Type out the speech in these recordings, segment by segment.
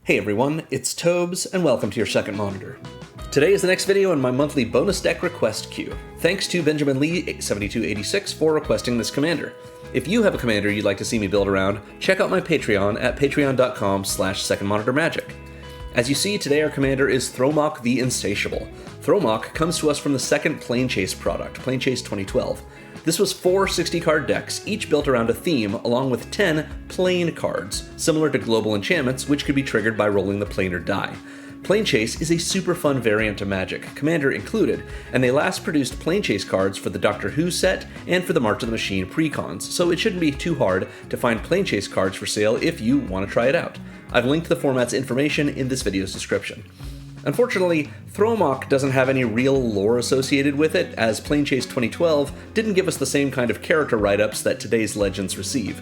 Hey everyone, it's Tobes, and welcome to your second monitor. Today is the next video in my monthly bonus deck request queue. Thanks to Benjamin Lee 7286 for requesting this commander. If you have a commander you'd like to see me build around, check out my Patreon at patreon.com/secondmonitormagic. As you see, today our commander is Thromok the Insatiable. Thromok comes to us from the second Planechase product, Planechase 2012. This was 4 60-card decks, each built around a theme, along with 10 plane cards, similar to global enchantments, which could be triggered by rolling the planar die. Planechase is a super fun variant of Magic, Commander included, and they last produced Planechase cards for the Doctor Who set and for the March of the Machine precons, so it shouldn't be too hard to find Planechase cards for sale if you want to try it out. I've linked the format's information in this video's description. Unfortunately, Thromok doesn't have any real lore associated with it, as Planechase 2012 didn't give us the same kind of character write-ups that today's Legends receive.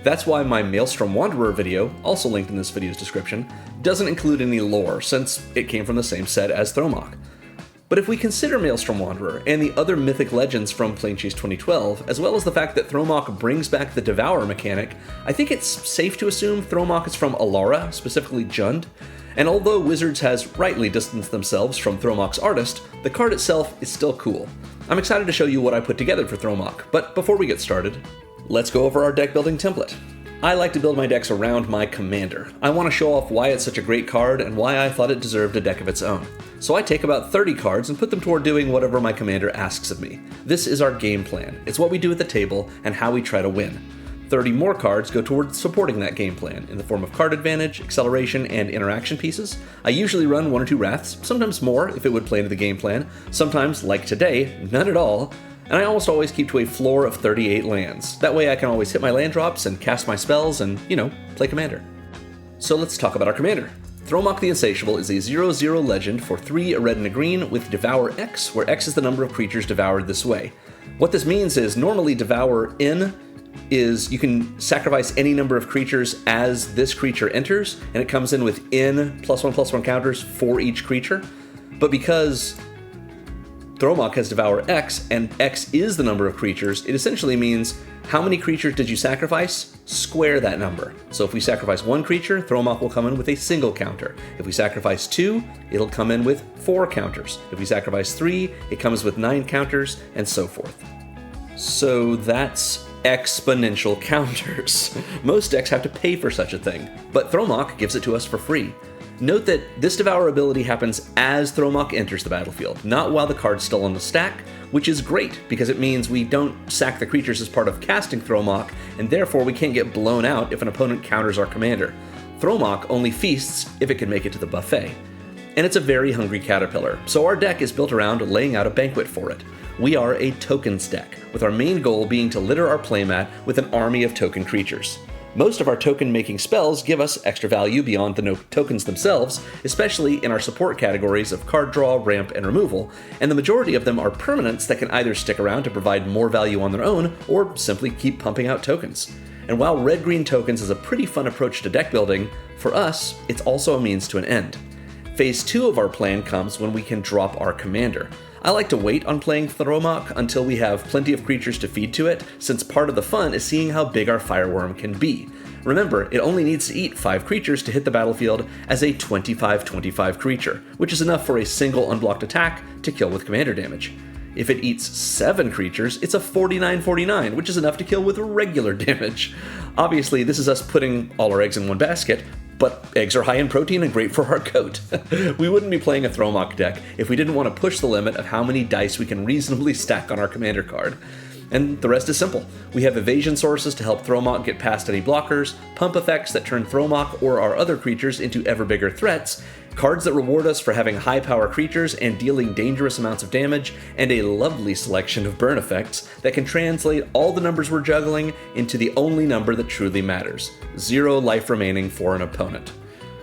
That's why my Maelstrom Wanderer video, also linked in this video's description, doesn't include any lore, since it came from the same set as Thromok. But if we consider Maelstrom Wanderer and the other mythic legends from Planechase 2012, as well as the fact that Thromok brings back the Devour mechanic, I think it's safe to assume Thromok is from Alara, specifically Jund. And although Wizards has rightly distanced themselves from Thromok's artist, the card itself is still cool. I'm excited to show you what I put together for Thromok, but before we get started, let's go over our deck building template. I like to build my decks around my commander. I want to show off why it's such a great card and why I thought it deserved a deck of its own. So I take about 30 cards and put them toward doing whatever my commander asks of me. This is our game plan. It's what we do at the table and how we try to win. 30 more cards go towards supporting that game plan in the form of card advantage, acceleration, and interaction pieces. I usually run 1 or 2 Wraths, sometimes more if it would play into the game plan, sometimes, like today, none at all, and I almost always keep to a floor of 38 lands. That way I can always hit my land drops and cast my spells and, play commander. So let's talk about our commander. Thromok the Insatiable is a 0/0 legend for 3 a red and a green with Devour X, where X is the number of creatures devoured this way. What this means is normally Devour in is you can sacrifice any number of creatures as this creature enters, and it comes in with +1/+1 counters for each creature. But because Thromok has Devour X, and X is the number of creatures, it essentially means how many creatures did you sacrifice? Square that number. So if we sacrifice 1 creature, Thromok will come in with a single counter. If we sacrifice 2, it'll come in with 4 counters. If we sacrifice 3, it comes with 9 counters, and so forth. So that's exponential counters. Most decks have to pay for such a thing, but Thromok gives it to us for free. Note that this Devour ability happens as Thromok enters the battlefield, not while the card's still on the stack, which is great because it means we don't sack the creatures as part of casting Thromok, and therefore we can't get blown out if an opponent counters our commander. Thromok only feasts if it can make it to the buffet. And it's a very hungry caterpillar, so our deck is built around laying out a banquet for it. We are a tokens deck, with our main goal being to litter our playmat with an army of token creatures. Most of our token-making spells give us extra value beyond the tokens themselves, especially in our support categories of card draw, ramp, and removal, and the majority of them are permanents that can either stick around to provide more value on their own, or simply keep pumping out tokens. And while red-green tokens is a pretty fun approach to deck building, for us, it's also a means to an end. Phase 2 of our plan comes when we can drop our commander. I like to wait on playing Thromok until we have plenty of creatures to feed to it, since part of the fun is seeing how big our fireworm can be. Remember, it only needs to eat 5 creatures to hit the battlefield as a 25/25 creature, which is enough for a single unblocked attack to kill with commander damage. If it eats 7 creatures, it's a 49/49, which is enough to kill with regular damage. Obviously, this is us putting all our eggs in one basket, but eggs are high in protein and great for our coat. We wouldn't be playing a Thromok deck if we didn't want to push the limit of how many dice we can reasonably stack on our commander card. And the rest is simple. We have evasion sources to help Thromok get past any blockers, pump effects that turn Thromok or our other creatures into ever bigger threats, cards that reward us for having high power creatures and dealing dangerous amounts of damage, and a lovely selection of burn effects that can translate all the numbers we're juggling into the only number that truly matters: 0 life remaining for an opponent.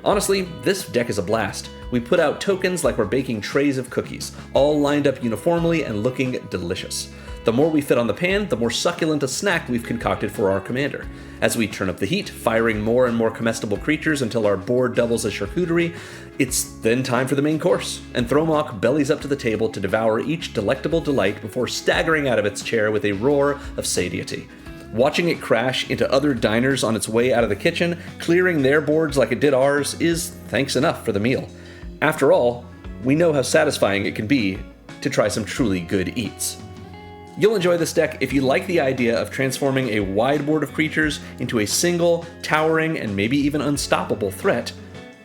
Honestly, this deck is a blast. We put out tokens like we're baking trays of cookies, all lined up uniformly and looking delicious. The more we fit on the pan, the more succulent a snack we've concocted for our commander. As we turn up the heat, firing more and more comestible creatures until our board doubles as charcuterie, it's then time for the main course, and Thromok bellies up to the table to devour each delectable delight before staggering out of its chair with a roar of satiety. Watching it crash into other diners on its way out of the kitchen, clearing their boards like it did ours, is thanks enough for the meal. After all, we know how satisfying it can be to try some truly good eats. You'll enjoy this deck if you like the idea of transforming a wide board of creatures into a single, towering, and maybe even unstoppable threat,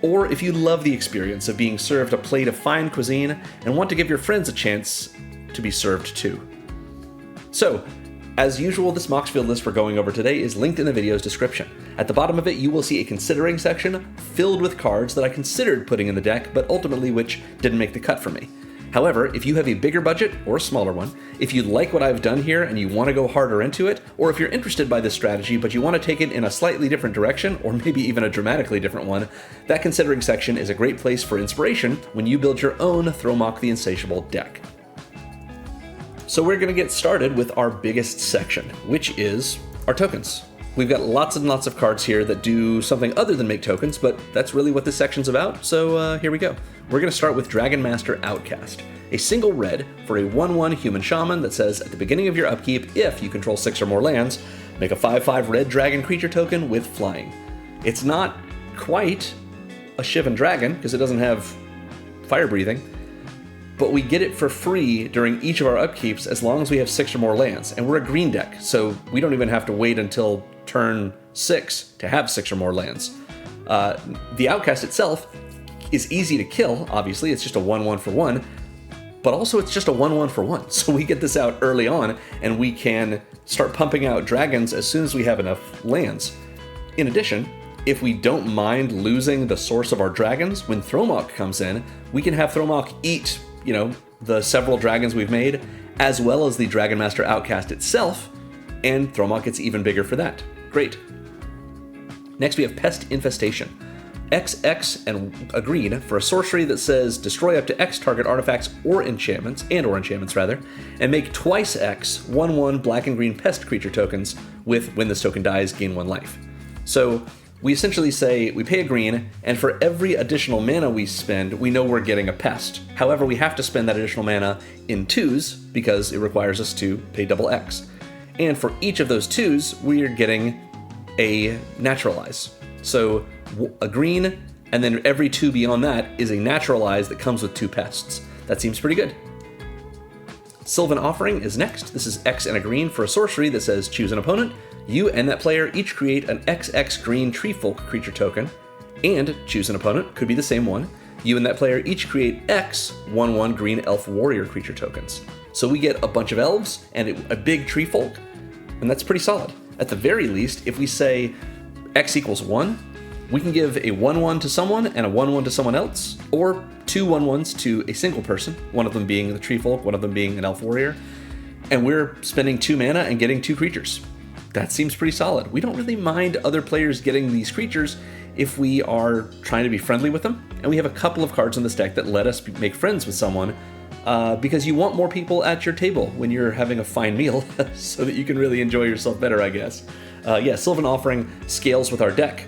or if you love the experience of being served a plate of fine cuisine and want to give your friends a chance to be served too. So, as usual, this Moxfield list we're going over today is linked in the video's description. At the bottom of it, you will see a considering section filled with cards that I considered putting in the deck, but ultimately which didn't make the cut for me. However, if you have a bigger budget or a smaller one, if you like what I've done here and you want to go harder into it, or if you're interested by this strategy but you want to take it in a slightly different direction, or maybe even a dramatically different one, that considering section is a great place for inspiration when you build your own Thromok the Insatiable deck. So we're going to get started with our biggest section, which is our tokens. We've got lots and lots of cards here that do something other than make tokens, but that's really what this section's about, so here we go. We're going to start with Dragon Master Outcast, a single red for a 1/1 human shaman that says at the beginning of your upkeep, if you control 6 or more lands, make a 5/5 red dragon creature token with flying. It's not quite a Shivan dragon, because it doesn't have fire breathing, but we get it for free during each of our upkeeps as long as we have 6 or more lands, and we're a green deck, so we don't even have to wait until turn 6 to have 6 or more lands. The Outcast itself is easy to kill, obviously, it's just a 1/1 for 1, but also it's just a 1/1 for 1, so we get this out early on, and we can start pumping out dragons as soon as we have enough lands. In addition, if we don't mind losing the source of our dragons, when Thromok comes in, we can have Thromok eat, the several dragons we've made, as well as the Dragon Master Outcast itself, and Thromok gets even bigger for that. Great. Next we have Pest Infestation. XX and a green for a sorcery that says destroy up to X target artifacts or enchantments, and make twice X 1/1 black and green pest creature tokens with when this token dies, gain 1 life. So we essentially say we pay a green, and for every additional mana we spend, we know we're getting a pest. However, we have to spend that additional mana in 2s because it requires us to pay double X. And for each of those 2s, we're getting a naturalize. So a green, and then every 2 beyond that is a naturalize that comes with 2 pests. That seems pretty good. Sylvan Offering is next. This is X and a green for a sorcery that says choose an opponent. You and that player each create an XX green treefolk creature token, and choose an opponent, could be the same one. You and that player each create X 1/1 green elf warrior creature tokens. So we get a bunch of elves and a big treefolk, and that's pretty solid. At the very least, if we say X equals 1, we can give a 1/1 to someone and a 1/1 to someone else, or 2 1/1s to a single person, one of them being the treefolk, one of them being an elf warrior, and we're spending 2 mana and getting 2 creatures. That seems pretty solid. We don't really mind other players getting these creatures if we are trying to be friendly with them, and we have a couple of cards in this deck that let us make friends with someone, because you want more people at your table when you're having a fine meal, so that you can really enjoy yourself better, I guess. Sylvan Offering scales with our deck.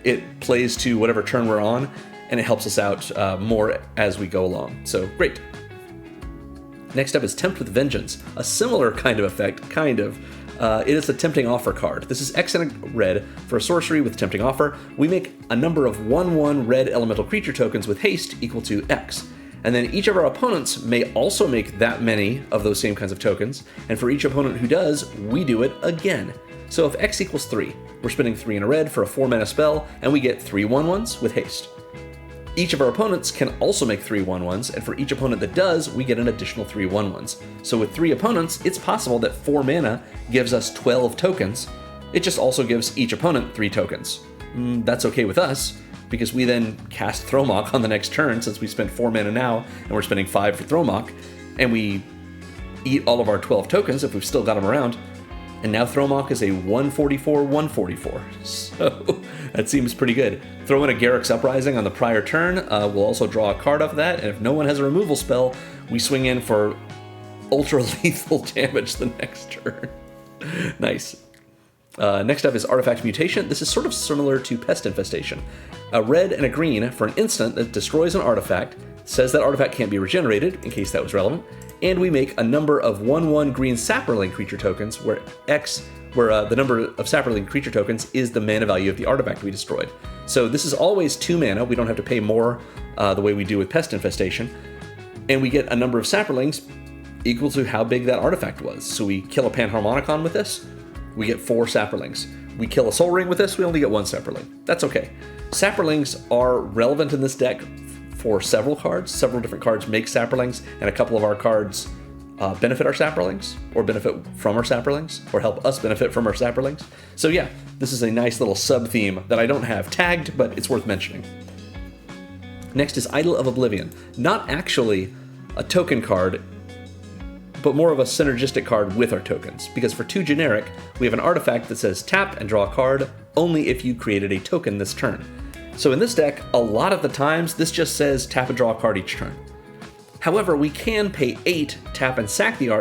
It plays to whatever turn we're on, and it helps us out more as we go along, so great. Next up is Tempt with Vengeance, a similar kind of effect, it is a Tempting Offer card. This is X and a red for a sorcery with Tempting Offer. We make a number of 1/1 red elemental creature tokens with haste equal to X. And then each of our opponents may also make that many of those same kinds of tokens, and for each opponent who does, we do it again. So if X equals 3, we're spending 3 in a red for a 4 mana spell, and we get 3 1/1s with haste. Each of our opponents can also make 3 1/1s, and for each opponent that does, we get an additional 3 1/1s. So with 3 opponents, it's possible that 4 mana gives us 12 tokens. It just also gives each opponent 3 tokens. That's okay with us, because we then cast Thromok on the next turn, since we spent 4 mana now, and we're spending 5 for Thromok, and we eat all of our 12 tokens if we've still got them around. And now Thromok is a 144/144, so that seems pretty good. Throw in a Garruk's Uprising on the prior turn, we'll also draw a card off that, and if no one has a removal spell, we swing in for ultra-lethal damage the next turn. Nice. Next up is Artifact Mutation. This is sort of similar to Pest Infestation. A red and a green for an instant that destroys an artifact, says that artifact can't be regenerated, in case that was relevant, and we make a number of 1/1 green Saproling creature tokens, where the number of Saproling creature tokens is the mana value of the artifact we destroyed. So this is always 2 mana. We don't have to pay more the way we do with Pest Infestation. And we get a number of Saprolings equal to how big that artifact was. So we kill a Panharmonicon with this, we get 4 Saprolings. We kill a Sol Ring with this, we only get 1 Saproling. That's okay. Saprolings are relevant in this deck for several cards. Several different cards make Saprolings, and a couple of our cards benefit our Saprolings, or benefit from our Saprolings, or help us benefit from our Saprolings. So yeah, this is a nice little sub-theme that I don't have tagged, but it's worth mentioning. Next is Idol of Oblivion. Not actually a token card, but more of a synergistic card with our tokens, because for 2 generic, we have an artifact that says tap and draw a card only if you created a token this turn. So in this deck, a lot of the times, this just says tap and draw a card each turn. However, we can pay 8, tap and sack the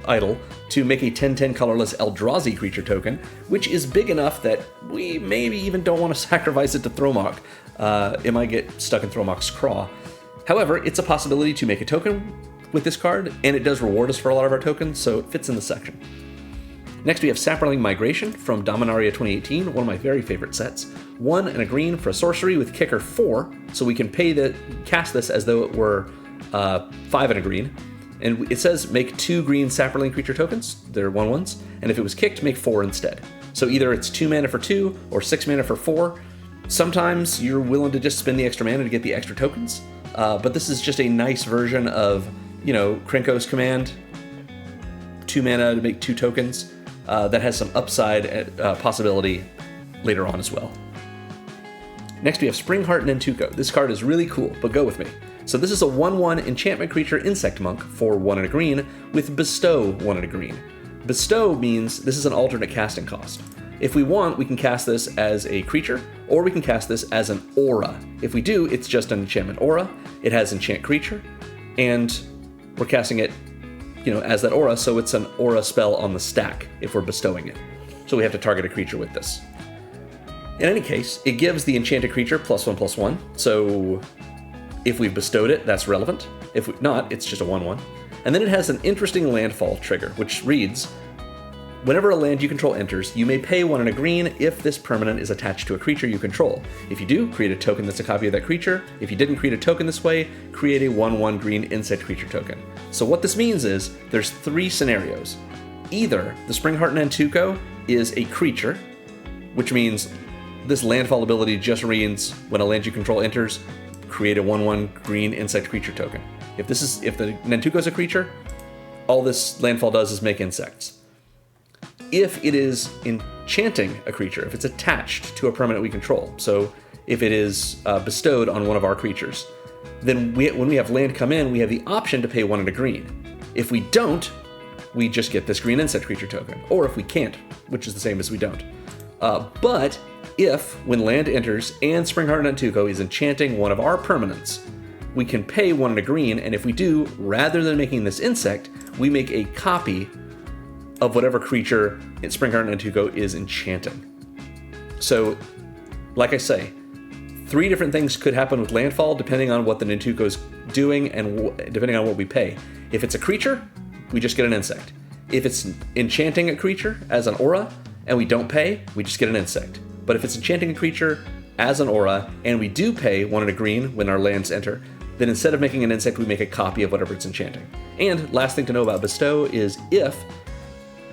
idol to make a 10/10 colorless Eldrazi creature token, which is big enough that we maybe even don't want to sacrifice it to Thromok. It might get stuck in Thromok's craw. However, it's a possibility to make a token with this card, and it does reward us for a lot of our tokens, so it fits in the section. Next, we have Saproling Migration from Dominaria 2018, one of my very favorite sets. 1 and a green for a sorcery with kicker 4, so we can cast this as though it were 5 and a green. And it says make 2 green Saproling creature tokens, they're 1/1s, and if it was kicked, make 4 instead. So either it's 2 mana for 2 or 6 mana for 4. Sometimes you're willing to just spend the extra mana to get the extra tokens, but this is just a nice version of, Krenko's command, 2 mana to make 2 tokens, that has some upside possibility later on as well. Next we have Springheart Nantuko. This card is really cool, but go with me. So this is a 1/1 enchantment creature insect monk for 1 and a green with bestow 1 and a green. Bestow means this is an alternate casting cost. If we want, we can cast this as a creature, or we can cast this as an aura. If we do, it's just an enchantment aura. It has enchant creature, and we're casting it, as that aura, so it's an aura spell on the stack if we're bestowing it. So we have to target a creature with this. In any case, it gives the enchanted creature +1/+1, so if we've bestowed it, that's relevant. If not, it's just a 1/1. And then it has an interesting landfall trigger, which reads, whenever a land you control enters, you may pay 1 and a green if this permanent is attached to a creature you control. If you do, create a token that's a copy of that creature. If you didn't create a token this way, create a 1/1 green insect creature token. So what this means is, there's 3 scenarios. Either the Springheart Nantuko is a creature, which means this landfall ability just reads, when a land you control enters, create a 1/1 green insect creature token. If the Nantuko is a creature, all this landfall does is make insects. If it is enchanting a creature, if it's attached to a permanent we control, so if it is bestowed on one of our creatures, then when we have land come in, we have the option to pay 1 and a green. If we don't, we just get this green insect creature token. Or if we can't, which is the same as we don't. But if, when land enters and Springheart Nantuko is enchanting one of our permanents, we can pay 1 and a green, and if we do, rather than making this insect, we make a copy of whatever creature Springheart Nantuko is enchanting. So, like I say, 3 different things could happen with landfall depending on what the Nantuko's doing and depending on what we pay. If it's a creature, we just get an insect. If it's enchanting a creature as an aura and we don't pay, we just get an insect. But if it's enchanting a creature as an aura and we do pay 1 and a green when our lands enter, then instead of making an insect, we make a copy of whatever it's enchanting. And last thing to know about bestow is if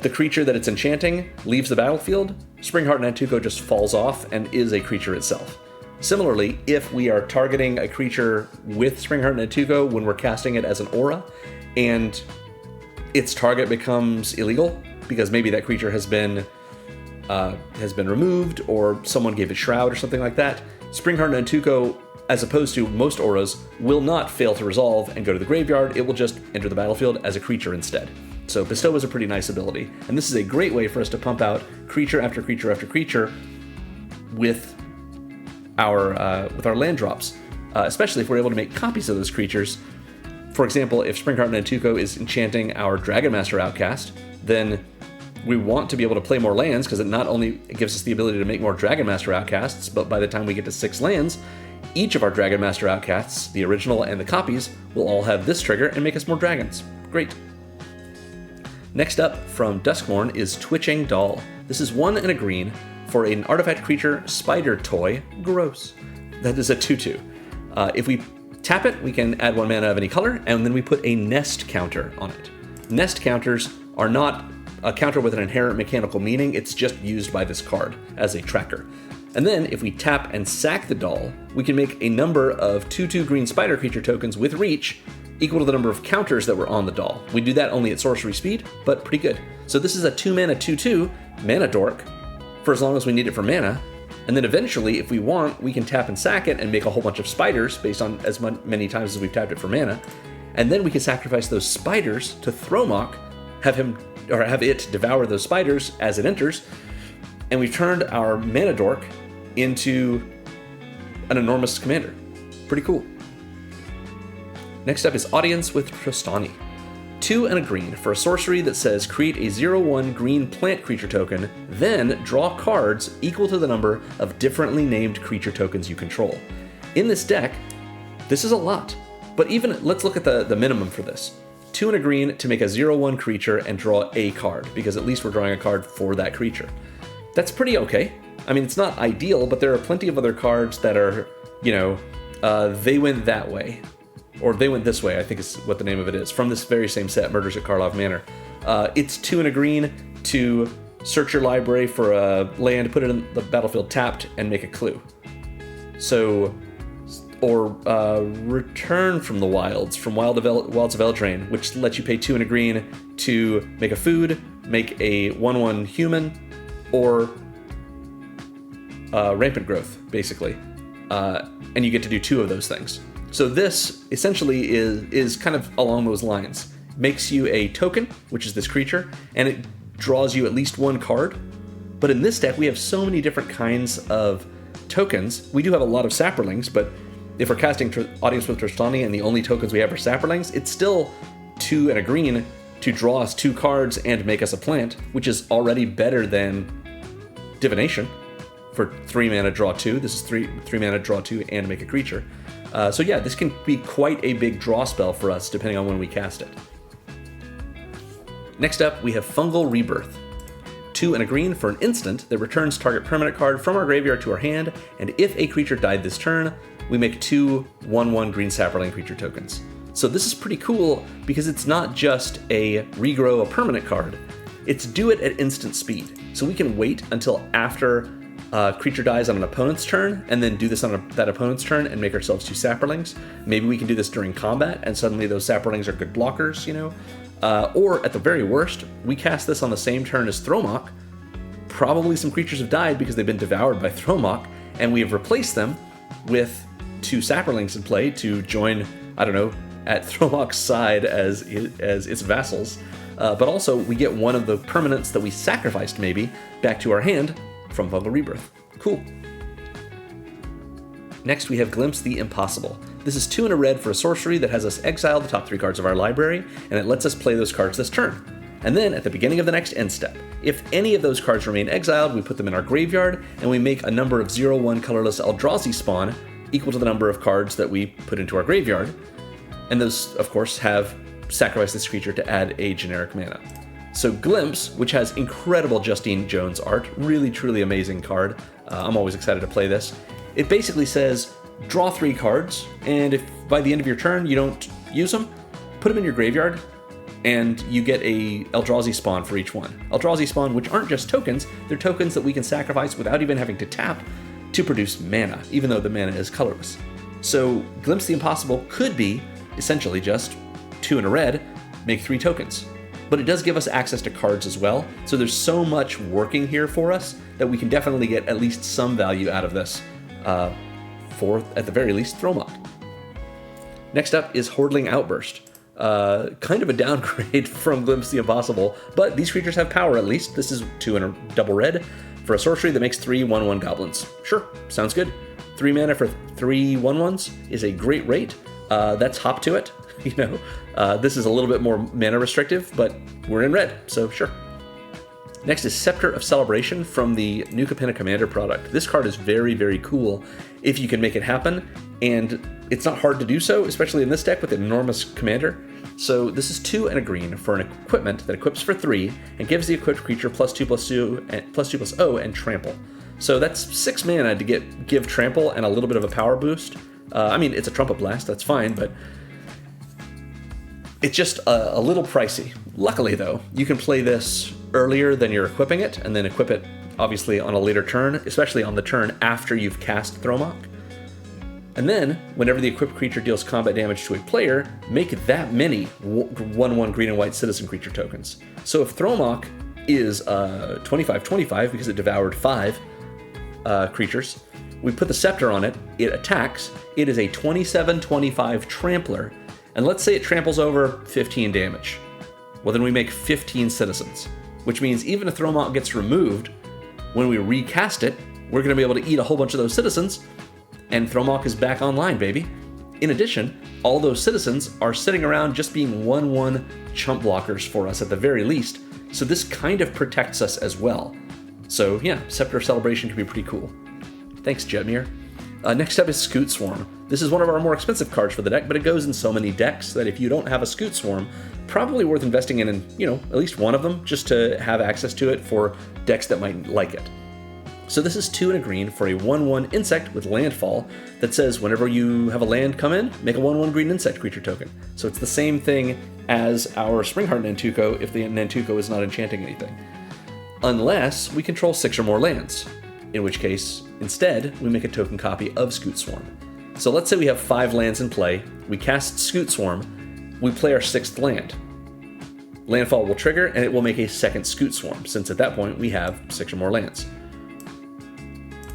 the creature that it's enchanting leaves the battlefield, Springheart Nantuko just falls off and is a creature itself. Similarly, if we are targeting a creature with Springheart Nantuko when we're casting it as an aura, and its target becomes illegal because maybe that creature has been removed or someone gave it Shroud or something like that, Springheart Nantuko, as opposed to most auras, will not fail to resolve and go to the graveyard. It will just enter the battlefield as a creature instead. So bestow is a pretty nice ability, and this is a great way for us to pump out creature after creature after creature with our land drops, especially if we're able to make copies of those creatures. For example, if Springheart Nantuko is enchanting our Dragon Master Outcast, then we want to be able to play more lands because it not only gives us the ability to make more Dragon Master Outcasts, but by the time we get to 6 lands, each of our Dragon Master Outcasts, the original and the copies, will all have this trigger and make us more dragons. Great. Next up from Duskmourn is Twitching Doll. This is 1 and a green for an artifact creature spider toy. Gross. That is a 2/2. If we tap it, we can add 1 mana of any color, and then we put a nest counter on it. Nest counters are not a counter with an inherent mechanical meaning, it's just used by this card as a tracker. And then if we tap and sack the doll, we can make a number of 2/2 green spider creature tokens with reach equal to the number of counters that were on the doll. We do that only at sorcery speed, but pretty good. So this is a 2 mana 2/2 mana dork for as long as we need it for mana. And then eventually, if we want, we can tap and sack it and make a whole bunch of spiders based on as many times as we've tapped it for mana. And then we can sacrifice those spiders to Thromok, have it devour those spiders as it enters, and we've turned our mana dork into an enormous commander. Pretty cool. Next up is Audience with Trostani. 2 and a green for a sorcery that says create a 0/1 green plant creature token, then draw cards equal to the number of differently named creature tokens you control. In this deck, this is a lot, but even let's look at the minimum for this. 2 and a green to make a 0/1 creature and draw a card, because at least we're drawing a card for that creature. That's pretty okay. I mean, it's not ideal, but there are plenty of other cards that are, they went that way. Or they went this way, I think is what the name of it is, from this very same set, Murders at Karlov Manor. It's 2 and a green to search your library for a land, put it in the battlefield tapped, and make a clue. So, or Return from the Wilds, from Wilds of Eldraine, which lets you pay 2 and a green to make a food, make a 1/1 human, or Rampant Growth, basically. And you get to do 2 of those things. So this essentially is kind of along those lines. Makes you a token, which is this creature, and it draws you at least 1 card. But in this deck, we have so many different kinds of tokens. We do have a lot of Saprolings, but if we're casting Audience with Trostani and the only tokens we have are Saprolings, it's still 2 and a green to draw us 2 cards and make us a plant, which is already better than Divination for 3 mana draw 2. This is 3 mana draw 2 and make a creature. So yeah, this can be quite a big draw spell for us depending on when we cast it. Next up, we have Fungal Rebirth. 2 and a green for an instant that returns target permanent card from our graveyard to our hand, and if a creature died this turn, we make 2 1/1 green Saproling creature tokens. So this is pretty cool because it's not just a regrow a permanent card, it's do it at instant speed. So we can wait until after creature dies on an opponent's turn, and then do this on that opponent's turn and make ourselves 2 Saprolings. Maybe we can do this during combat, and suddenly those Saprolings are good blockers, Or at the very worst, we cast this on the same turn as Thromok. Probably some creatures have died because they've been devoured by Thromok, and we have replaced them with 2 Saprolings in play to join, at Thromok's side as its vassals. But also, we get one of the permanents that we sacrificed, maybe, back to our hand from Fungal Rebirth. Cool. Next, we have Glimpse the Impossible. This is 2 and a red for a sorcery that has us exile the top 3 cards of our library, and it lets us play those cards this turn. And then, at the beginning of the next end step, if any of those cards remain exiled, we put them in our graveyard, and we make a number of 0/1 colorless Eldrazi spawn equal to the number of cards that we put into our graveyard. And those, of course, have sacrificed this creature to add a generic mana. So Glimpse, which has incredible Justine Jones art, really truly amazing card. I'm always excited to play this. It basically says, draw 3 cards, and if by the end of your turn you don't use them, put them in your graveyard, and you get a Eldrazi spawn for each one. Eldrazi spawn, which aren't just tokens, they're tokens that we can sacrifice without even having to tap to produce mana, even though the mana is colorless. So Glimpse the Impossible could be essentially just 2 and a red, make 3 tokens. But it does give us access to cards as well, so there's so much working here for us that we can definitely get at least some value out of this for, at the very least, Thromok. Next up is Hordling Outburst. Kind of a downgrade from Glimpse the Impossible, but these creatures have power at least. This is 2 and a double red for a sorcery that makes 3 1/1 goblins. Sure, sounds good. 3 mana for 3 1/1s is a great rate. That's hop to it. This is a little bit more mana restrictive, but we're in red, so sure. Next is Scepter of Celebration from the New Capenna Commander product. This card is very, very cool if you can make it happen, and it's not hard to do so, especially in this deck with an enormous commander. So this is 2 and a green for an equipment that equips for 3 and gives the equipped creature +2/+2 and +2/+0 and trample. So that's 6 mana to give trample and a little bit of a power boost. I mean, it's a trumpet blast, that's fine, but it's just a little pricey. Luckily though, you can play this earlier than you're equipping it, and then equip it obviously on a later turn, especially on the turn after you've cast Thromok. And then, whenever the equipped creature deals combat damage to a player, make that many 1/1 green and white citizen creature tokens. So if Thromok is 25/25 because it devoured 5 creatures, we put the scepter on it, it attacks, it is a 27/25 trampler, and let's say it tramples over 15 damage. Well, then we make 15 citizens, which means even if Thromok gets removed, when we recast it, we're going to be able to eat a whole bunch of those citizens, and Thromok is back online, baby. In addition, all those citizens are sitting around just being 1/1 chump blockers for us at the very least, so this kind of protects us as well. So yeah, Scepter of Celebration can be pretty cool. Thanks, Jetmir. Next up is Scoot Swarm. This is one of our more expensive cards for the deck, but it goes in so many decks that if you don't have a Scoot Swarm, probably worth investing in, at least one of them, just to have access to it for decks that might like it. So this is 2 and a green for a 1/1 insect with landfall that says whenever you have a land come in, make a 1/1 green insect creature token. So it's the same thing as our Springheart Nantuko if the Nantuko is not enchanting anything. Unless we control 6 or more lands, in which case, instead, we make a token copy of Scoot Swarm. So let's say we have 5 lands in play, we cast Scoot Swarm, we play our 6th land. Landfall will trigger and it will make a second Scoot Swarm, since at that point we have 6 or more lands.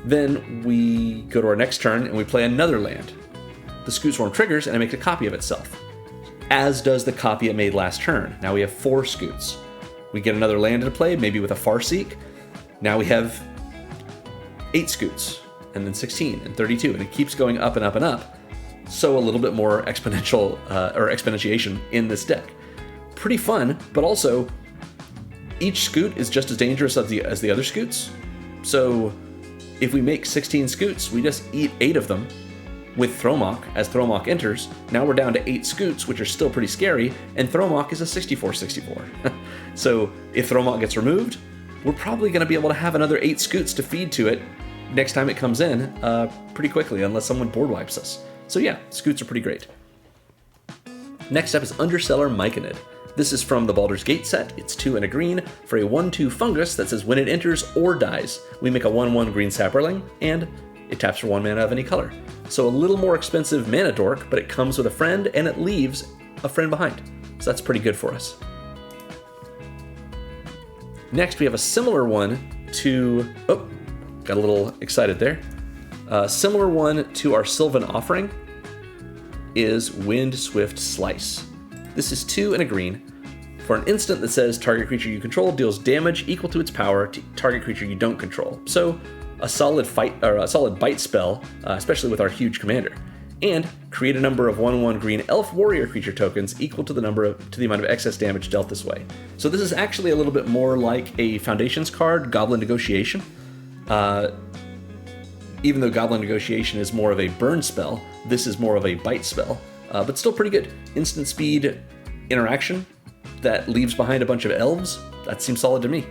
Then we go to our next turn and we play another land. The Scoot Swarm triggers and it makes a copy of itself, as does the copy it made last turn. Now we have 4 Scoots. We get another land into play, maybe with a Farseek. Now we have 8 Scoots, and then 16, and 32, and it keeps going up and up and up. So a little bit more exponential, or exponentiation in this deck. Pretty fun, but also, each Scoot is just as dangerous as the other Scoots. So if we make 16 Scoots, we just eat 8 of them with Thromok as Thromok enters. Now we're down to 8 Scoots, which are still pretty scary, and Thromok is a 64/64. So if Thromok gets removed, we're probably going to be able to have another 8 Scoots to feed to it next time it comes in pretty quickly, unless someone board wipes us. So yeah, Scoots are pretty great. Next up is Underseller Myconid. This is from the Baldur's Gate set. It's 2 and a green for a 1/2 fungus that says when it enters or dies, we make a 1/1 green sapperling, and it taps for 1 mana of any color. So a little more expensive mana dork, but it comes with a friend and it leaves a friend behind. So that's pretty good for us. Next, we have a similar one to... Oh, got a little excited there. Similar one to our Sylvan Offering is Wind Swift Slice. This is 2 and a green for an instant that says target creature you control deals damage equal to its power to target creature you don't control. So a solid bite spell, especially with our huge commander. And create a number of 1/1 green elf warrior creature tokens equal to the amount of excess damage dealt this way. So this is actually a little bit more like a Foundations card, Goblin Negotiation. Even though Goblin Negotiation is more of a burn spell, this is more of a bite spell, but still pretty good. Instant speed interaction that leaves behind a bunch of elves. That seems solid to me.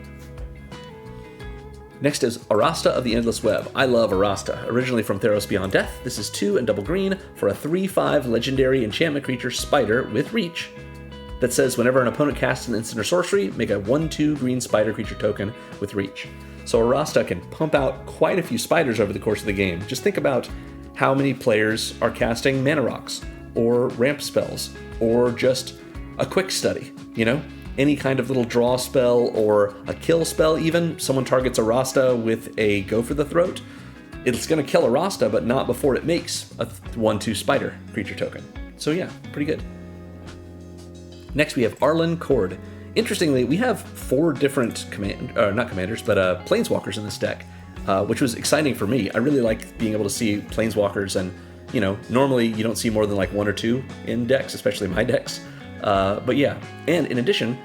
Next is Arasta of the Endless Web. I love Arasta. Originally from Theros Beyond Death, this is 2 and double green for a 3/5 legendary enchantment creature spider with reach that says whenever an opponent casts an instant or sorcery, make a 1/2 green spider creature token with reach. So Arasta can pump out quite a few spiders over the course of the game. Just think about how many players are casting mana rocks, or ramp spells, or just a quick study, Any kind of little draw spell or a kill spell even. Someone targets Arasta with a go for the throat. It's going to kill Arasta, but not before it makes a 1/2 spider creature token. So yeah, pretty good. Next we have Arlen Cord. Interestingly, we have 4 different planeswalkers in this deck, which was exciting for me. I really like being able to see planeswalkers, and normally you don't see more than like 1 or 2 in decks, especially my decks. But yeah, and in addition,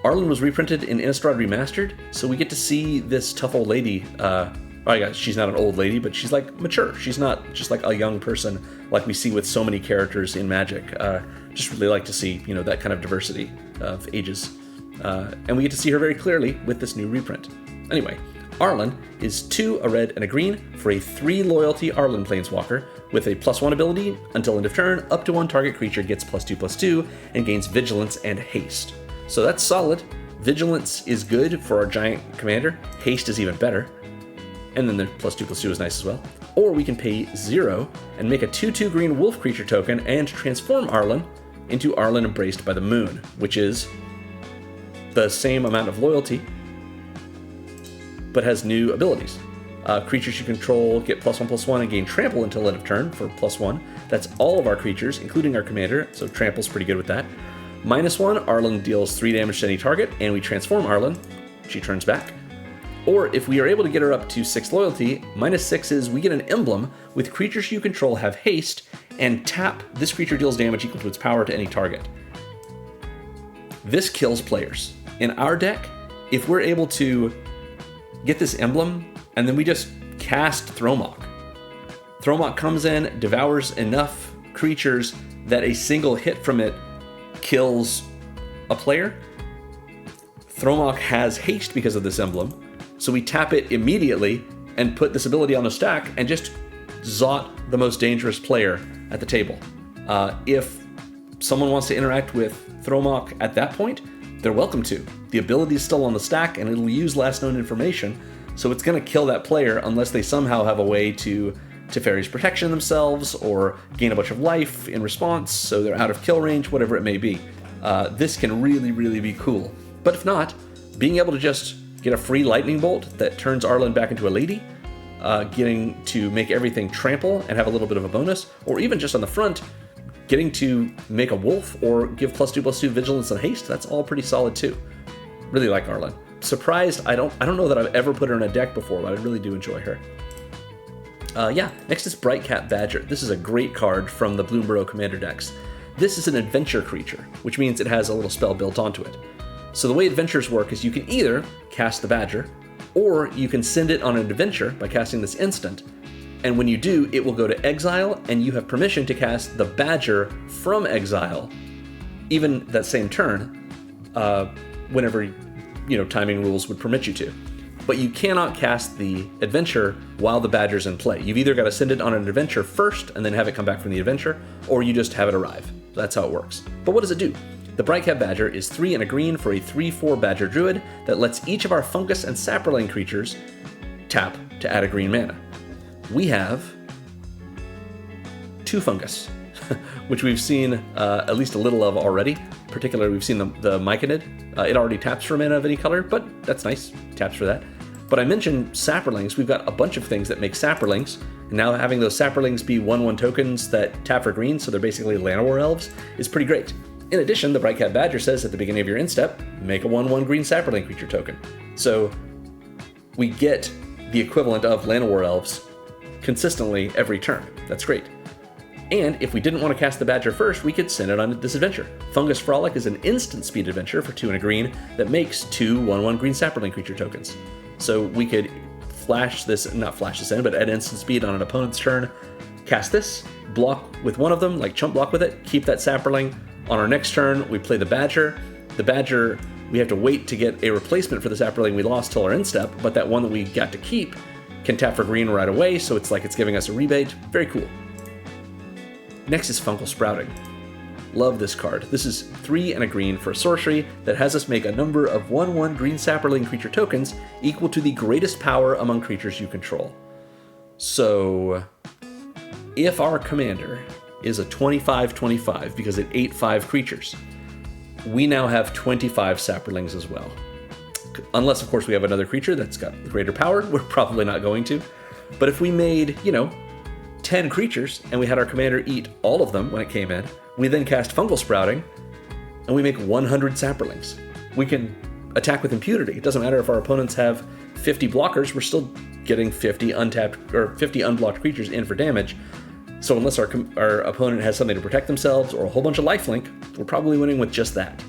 Arlen was reprinted in Innistrad Remastered, so we get to see this tough old lady. She's not an old lady, but she's like mature. She's not just like a young person like we see with so many characters in Magic. Just really like to see, that kind of diversity of ages. And we get to see her very clearly with this new reprint. Anyway, Arlen is 2, a red, and a green for a 3 loyalty Arlen Planeswalker with a +1 ability until end of turn. Up to 1 target creature gets +2/+2 and gains Vigilance and Haste. So that's solid. Vigilance is good for our giant commander. Haste is even better. And then the +2/+2 is nice as well. Or we can pay 0 and make a 2/2 green wolf creature token and transform Arlen into Arlen Embraced by the Moon, which is the same amount of loyalty, but has new abilities. Creatures you control get +1/+1 and gain trample until end of turn for +1. That's all of our creatures, including our commander, so trample's pretty good with that. -1, Arlen deals 3 damage to any target, and we transform Arlen. She turns back. Or if we are able to get her up to 6 loyalty, -6 is we get an emblem with creatures you control have haste, and tap. This creature deals damage equal to its power to any target. This kills players. In our deck, if we're able to get this emblem, and then we just cast Thromok. Thromok comes in, devours enough creatures that a single hit from it kills a player. Thromok has haste because of this emblem, so we tap it immediately and put this ability on the stack and just zot the most dangerous player at the table. If someone wants to interact with Thromok at that point, they're welcome to. The ability is still on the stack and it'll use last known information, so it's going to kill that player unless they somehow have a way to Teferi's protection themselves or gain a bunch of life in response, so they're out of kill range, whatever it may be. This can really, really be cool. But if not, being able to just get a free lightning bolt that turns Arlen back into a lady, getting to make everything trample and have a little bit of a bonus, or even just on the front, getting to make a wolf or give +2/+2 vigilance and haste, that's all pretty solid too. Really like Arlen. Surprised, I don't know that I've ever put her in a deck before, but I really do enjoy her. Next is Brightcap Badger. This is a great card from the Bloomburrow Commander decks. This is an adventure creature, which means it has a little spell built onto it. So the way adventures work is you can either cast the Badger, or you can send it on an adventure by casting this instant, and when you do, it will go to exile, and you have permission to cast the Badger from exile, even that same turn, whenever timing rules would permit you to. But you cannot cast the adventure while the Badger's in play. You've either got to send it on an adventure first and then have it come back from the adventure, or you just have it arrive. That's how it works. But what does it do? The Brightcap Badger is 3 and a green for a 3/4 Badger Druid that lets each of our fungus and saproling creatures tap to add a green mana. We have 2 fungus, which we've seen at least a little of already. Particularly, we've seen the Myconid. It already taps for mana of any color, but that's nice. Taps for that. But I mentioned Saprolings. We've got a bunch of things that make Saprolings. And now having those Saprolings be 1/1 tokens that tap for green, so they're basically Llanowar elves, is pretty great. In addition, the Brightcap Badger says at the beginning of your end step, make a 1/1 green Saproling creature token. So we get the equivalent of Llanowar elves consistently every turn. That's great. And if we didn't want to cast the Badger first, we could send it on this adventure. Fungus Frolic is an instant speed adventure for 2 and a green that makes 2 1/1 green Saproling creature tokens. So we could not flash this in, but at instant speed on an opponent's turn, cast this, block with one of them, like chump block with it, keep that Saproling. On our next turn, we play the Badger. The Badger, we have to wait to get a replacement for the Saproling we lost till our end step, but that one that we got to keep can tap for green right away, so it's like it's giving us a rebate. Very cool. Next is Fungal Sprouting. Love this card. This is 3 and a green for a sorcery that has us make a number of 1/1 green Saproling creature tokens equal to the greatest power among creatures you control. So, if our commander is a 25/25 because it ate 5 creatures, we now have 25 Saprolings as well. Unless, of course, we have another creature that's got greater power. We're probably not going to. But if we made, 10 creatures, and we had our commander eat all of them when it came in, we then cast Fungal Sprouting, and we make 100 Saprolings. We can attack with impunity. It doesn't matter if our opponents have 50 blockers, we're still getting 50 untapped or 50 unblocked creatures in for damage. So unless our opponent has something to protect themselves or a whole bunch of lifelink, we're probably winning with just that.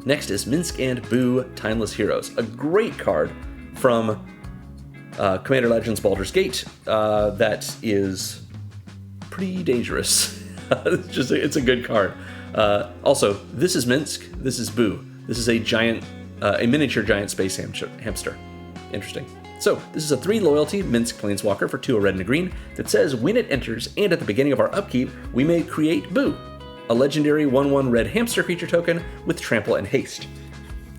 Next is Minsk and Boo Timeless Heroes, a great card from Commander Legends Baldur's Gate that is pretty dangerous. It's a good card. Also, this is Minsk. This is Boo. This is a miniature giant space hamster. Interesting. So, this is a 3 loyalty Minsk Planeswalker for 2 red and a green that says when it enters and at the beginning of our upkeep, we may create Boo, a legendary 1/1 red hamster creature token with trample and haste.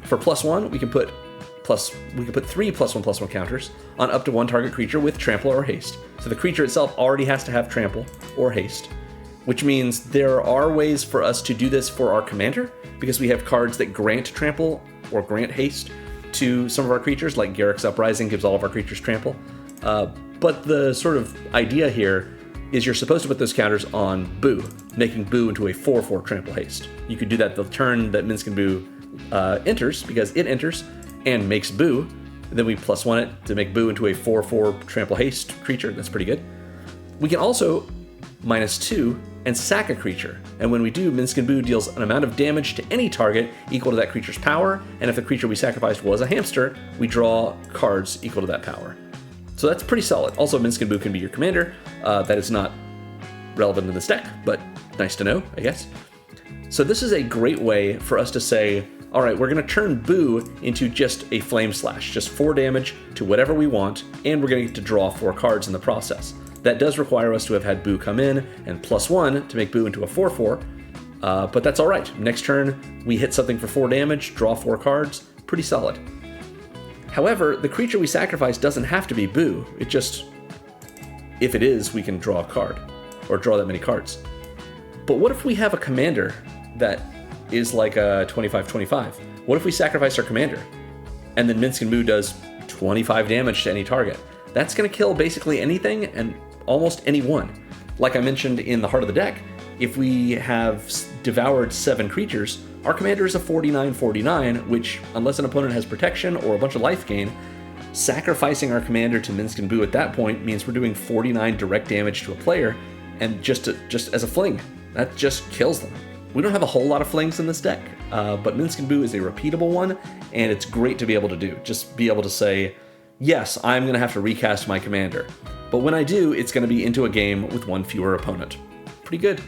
For +1, we can put 3 +1/+1 counters on up to 1 target creature with trample or haste. So the creature itself already has to have trample or haste, which means there are ways for us to do this for our commander, because we have cards that grant trample or grant haste to some of our creatures, like Garruk's Uprising gives all of our creatures trample. But the sort of idea here is you're supposed to put those counters on Boo, making Boo into a 4/4 trample haste. You could do that the turn that Minsk and Boo enters, because it enters and makes Boo. Then we +1 it to make Boo into a 4/4 trample haste creature. That's pretty good. We can also -2 and sack a creature, and when we do, Minsk and Boo deals an amount of damage to any target equal to that creature's power, and if the creature we sacrificed was a hamster, we draw cards equal to that power. So that's pretty solid. Also, Minsk and Boo can be your commander. That is not relevant in this deck, but nice to know, I guess. So this is a great way for us to say, all right, we're going to turn Boo into just a Flame Slash, just 4 damage to whatever we want, and we're going to get to draw 4 cards in the process. That does require us to have had Boo come in and +1 to make Boo into a 4/4, but that's all right. Next turn, we hit something for 4 damage, draw 4 cards, pretty solid. However, the creature we sacrifice doesn't have to be Boo. It just, if it is, we can draw a card, or draw that many cards. But what if we have a commander that is like a 25/25? What if we sacrifice our commander, and then Minsk and Boo does 25 damage to any target? That's going to kill basically anything and almost anyone. Like I mentioned in the heart of the deck, if we have devoured 7 creatures, our commander is a 49/49, which, unless an opponent has protection or a bunch of life gain, sacrificing our commander to Minsk and Boo at that point means we're doing 49 direct damage to a player, and just as a fling. That just kills them. We don't have a whole lot of flings in this deck, but Minsk and Boo is a repeatable one, and it's great to be able to do. Just be able to say, yes, I'm going to have to recast my commander, but when I do, it's going to be into a game with 1 fewer opponent. Pretty good.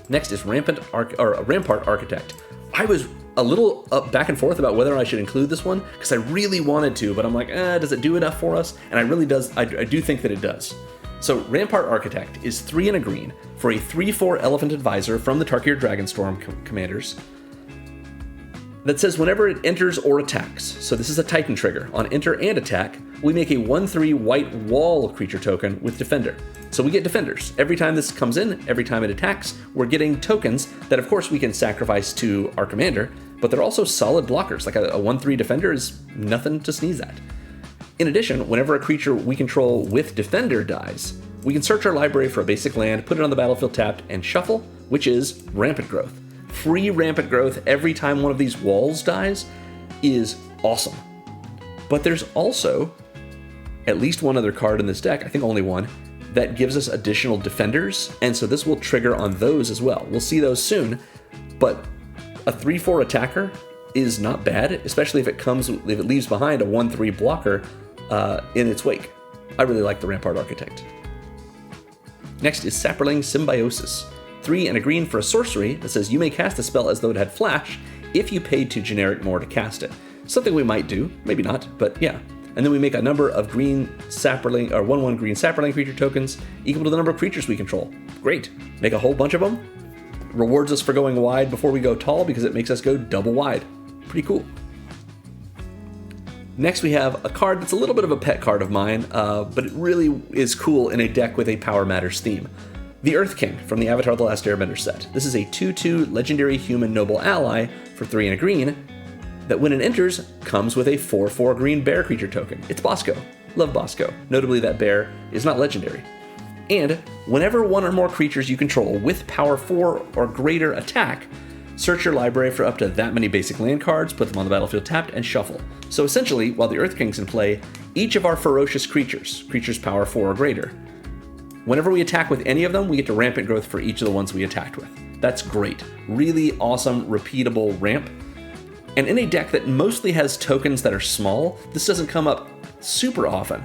Next is Rampart Architect. I was a little back and forth about whether I should include this one, because I really wanted to, but I'm like, does it do enough for us? And I do think that it does. So Rampart Architect is 3 and a green for a 3/4 Elephant Advisor from the Tarkir Dragonstorm commanders that says whenever it enters or attacks, so this is a Titan trigger, on enter and attack, we make a 1/3 white wall creature token with Defender. So we get Defenders. Every time this comes in, every time it attacks, we're getting tokens that of course we can sacrifice to our commander, but they're also solid blockers. Like a 1/3 Defender is nothing to sneeze at. In addition, whenever a creature we control with Defender dies, we can search our library for a basic land, put it on the battlefield tapped, and shuffle, which is Rampant Growth. Free Rampant Growth every time one of these walls dies is awesome. But there's also at least one other card in this deck, I think only one, that gives us additional Defenders, and so this will trigger on those as well. We'll see those soon, but a 3/4 attacker is not bad, especially if it leaves behind a 1/3 blocker in its wake. I really like the Rampart Architect. Next is Saproling Symbiosis. 3 and a green for a sorcery that says you may cast the spell as though it had flash if you paid 2 generic more to cast it. Something we might do, maybe not, but yeah. And then we make a number of green Saproling, or 1/1 green Saproling creature tokens equal to the number of creatures we control. Great. Make a whole bunch of them. Rewards us for going wide before we go tall because it makes us go double wide. Pretty cool. Next we have a card that's a little bit of a pet card of mine, but it really is cool in a deck with a Power Matters theme. The Earth King from the Avatar The Last Airbender set. This is a 2/2 legendary human noble ally for 3 and a green that when it enters comes with a 4/4 green bear creature token. It's Bosco. Love Bosco. Notably that bear is not legendary. And whenever 1 or more creatures you control with power 4 or greater attack, search your library for up to that many basic land cards, put them on the battlefield tapped, and shuffle. So essentially, while the Earth King's in play, each of our ferocious creatures power 4 or greater, whenever we attack with any of them, we get to Rampant Growth for each of the ones we attacked with. That's great. Really awesome, repeatable ramp. And in a deck that mostly has tokens that are small, this doesn't come up super often.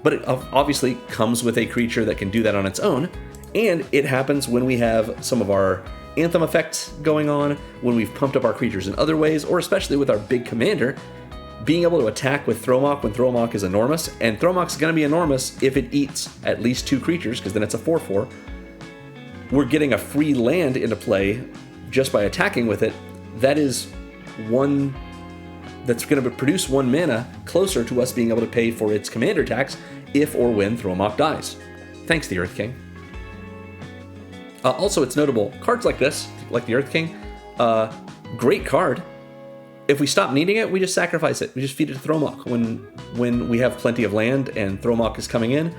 But it obviously comes with a creature that can do that on its own, And it happens when we have some of our Anthem effects going on, when we've pumped up our creatures in other ways, or especially with our big commander, being able to attack with Thromok when Thromok is enormous, and Thromok's going to be enormous if it eats at least 2 creatures, because then it's a 4/4. We're getting a free land into play just by attacking with it. That is one that's going to produce 1 mana closer to us being able to pay for its commander tax if or when Thromok dies. Thanks, the Earth King. Also, it's notable, cards like this, like the Earth King, great card. If we stop needing it, we just sacrifice it. We just feed it to Thromok when we have plenty of land and Thromok is coming in.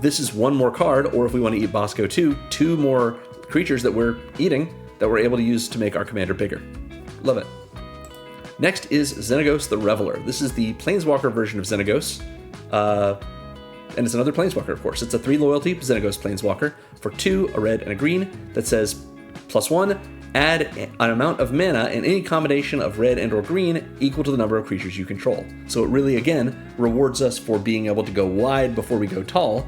This is 1 more card, or if we want to eat Bosco too, 2 more creatures that we're eating that we're able to use to make our commander bigger. Love it. Next is Xenagos the Reveler. This is the Planeswalker version of Xenagos. And it's another Planeswalker, of course. It's a 3 loyalty Xenagos Planeswalker for 2, a red and a green, that says +1, add an amount of mana in any combination of red and or green equal to the number of creatures you control. So it really, again, rewards us for being able to go wide before we go tall.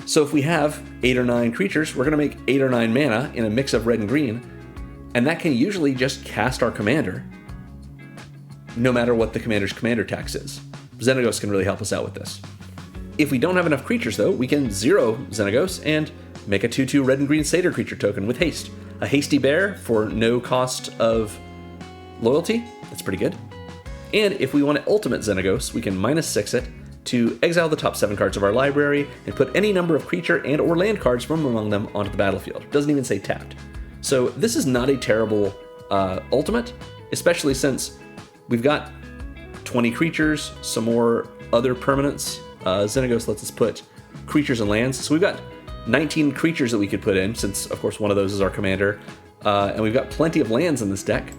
So if we have 8 or 9 creatures, we're going to make 8 or 9 mana in a mix of red and green, and that can usually just cast our commander, no matter what the commander's commander tax is. Xenagos can really help us out with this. If we don't have enough creatures, though, we can 0 Xenagos and make a 2/2 red and green Satyr creature token with haste. A hasty bear for no cost of loyalty. That's pretty good. And if we want to ultimate Xenagos, we can -6 it to exile the top 7 cards of our library and put any number of creature and or land cards from among them onto the battlefield. Doesn't even say tapped. So this is not a terrible ultimate, especially since we've got 20 creatures, some more other permanents. Xenagos lets us put creatures and lands. So we've got 19 creatures that we could put in, since, of course, one of those is our commander. And we've got plenty of lands in this deck.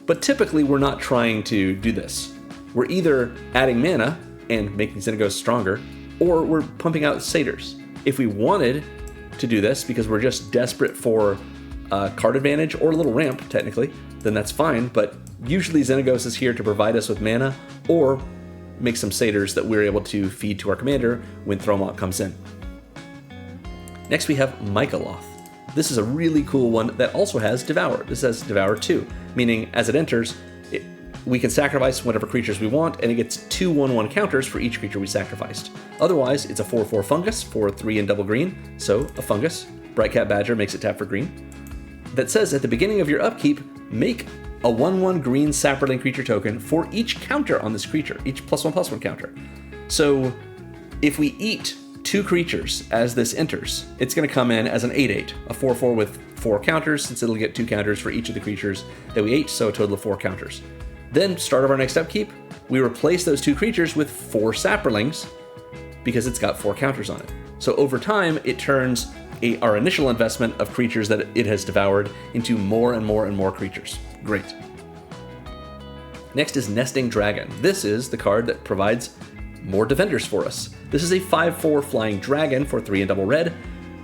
But typically, we're not trying to do this. We're either adding mana and making Xenagos stronger, or we're pumping out satyrs. If we wanted to do this because we're just desperate for card advantage or a little ramp, technically, then that's fine. But usually Xenagos is here to provide us with mana or make some satyrs that we're able to feed to our commander when Thromok comes in. Next we have Mycoloth. This is a really cool one that also has Devour. This has Devour 2, meaning as it enters, we can sacrifice whatever creatures we want, and it gets 2 1/1 counters for each creature we sacrificed. Otherwise, it's a 4/4 fungus for 3 and double green, so a fungus. Brightcat Badger makes it tap for green. That says at the beginning of your upkeep, make a 1/1 green Saproling creature token for each counter on this creature, each +1/+1 counter. So if we eat 2 creatures as this enters, it's going to come in as an 8/8, a 4/4 with 4 counters, since it'll get 2 counters for each of the creatures that we ate, so a total of 4 counters. Then, start of our next upkeep, we replace those 2 creatures with 4 Saprolings, because it's got 4 counters on it. So over time, it turns our initial investment of creatures that it has devoured into more and more and more creatures. Great. Next is Nesting Dragon. This is the card that provides more defenders for us. This is a 5/4 flying dragon for 3 and double red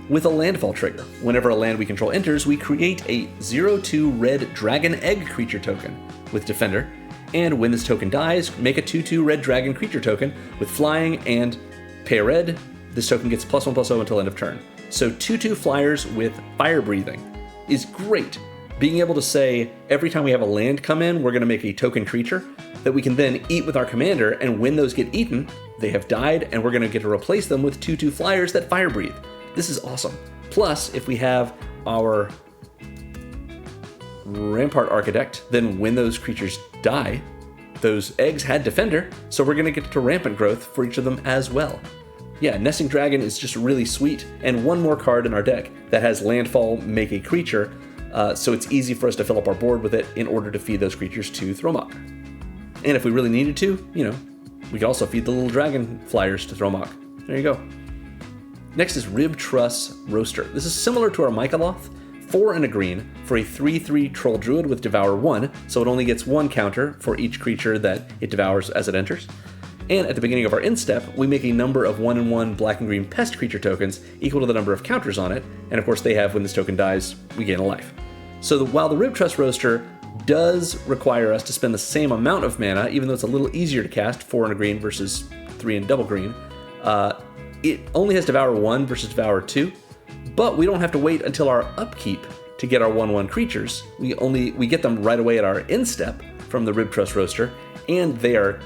with a landfall trigger. Whenever a land we control enters, we create a 0/2 red dragon egg creature token with defender. And when this token dies, make a 2/2 red dragon creature token with flying and pay a red. This token gets +1/+0 until end of turn. So 2/2 flyers with fire breathing is great. Being able to say, every time we have a land come in, we're going to make a token creature that we can then eat with our commander, and when those get eaten, they have died, and we're going to get to replace them with 2/2 flyers that fire breathe. This is awesome. Plus, if we have our Rampart Architect, then when those creatures die, those eggs had defender, so we're going to get to rampant growth for each of them as well. Yeah, Nesting Dragon is just really sweet, and one more card in our deck that has landfall, make a creature, so it's easy for us to fill up our board with it in order to feed those creatures to Thromok. And if we really needed to, we could also feed the little dragon flyers to Thromok. There you go. Next is Rib Truss Roaster. This is similar to our Mycoloth, 4 and a green for a 3/3 Troll Druid with Devour 1, so it only gets 1 counter for each creature that it devours as it enters. And at the beginning of our end step, we make a number of 1/1 black and green pest creature tokens equal to the number of counters on it, and of course they have, when this token dies, we gain a life. So while the Rib Truss Roaster does require us to spend the same amount of mana, even though it's a little easier to cast, 4 and a green versus 3 and double green, it only has Devour 1 versus Devour 2, but we don't have to wait until our upkeep to get our 1/1 creatures. We get them right away at our instep from the Rib Truss Roaster, and they are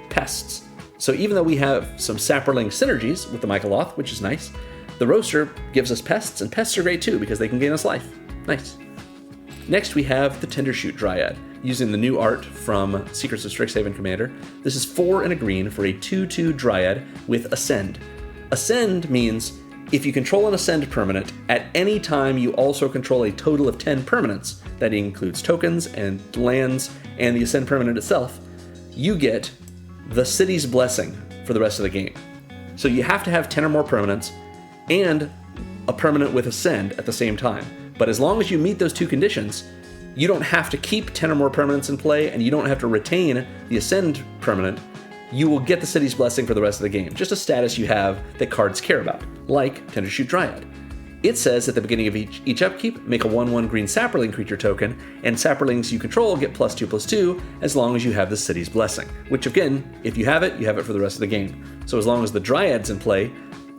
pests. So even though we have some Sapperling synergies with the Mycoloth, which is nice, the Roaster gives us pests, and pests are great too because they can gain us life. Nice. Next we have the Tendershoot Dryad, using the new art from Secrets of Strixhaven Commander. This is 4 and a green for a 2/2 Dryad with Ascend. Ascend means if you control an Ascend permanent, at any time you also control a total of 10 permanents, that includes tokens and lands and the Ascend permanent itself, you get the City's Blessing for the rest of the game. So you have to have 10 or more permanents and a permanent with Ascend at the same time. But as long as you meet those two conditions, you don't have to keep 10 or more permanents in play, and you don't have to retain the Ascend permanent. You will get the City's Blessing for the rest of the game, just a status you have that cards care about, like Tendershoot Dryad. It says at the beginning of each upkeep, make a 1/1 green Sapperling creature token, and Sapperlings you control get +2/+2 as long as you have the City's Blessing, which again, if you have it for the rest of the game. So as long as the Dryad's in play,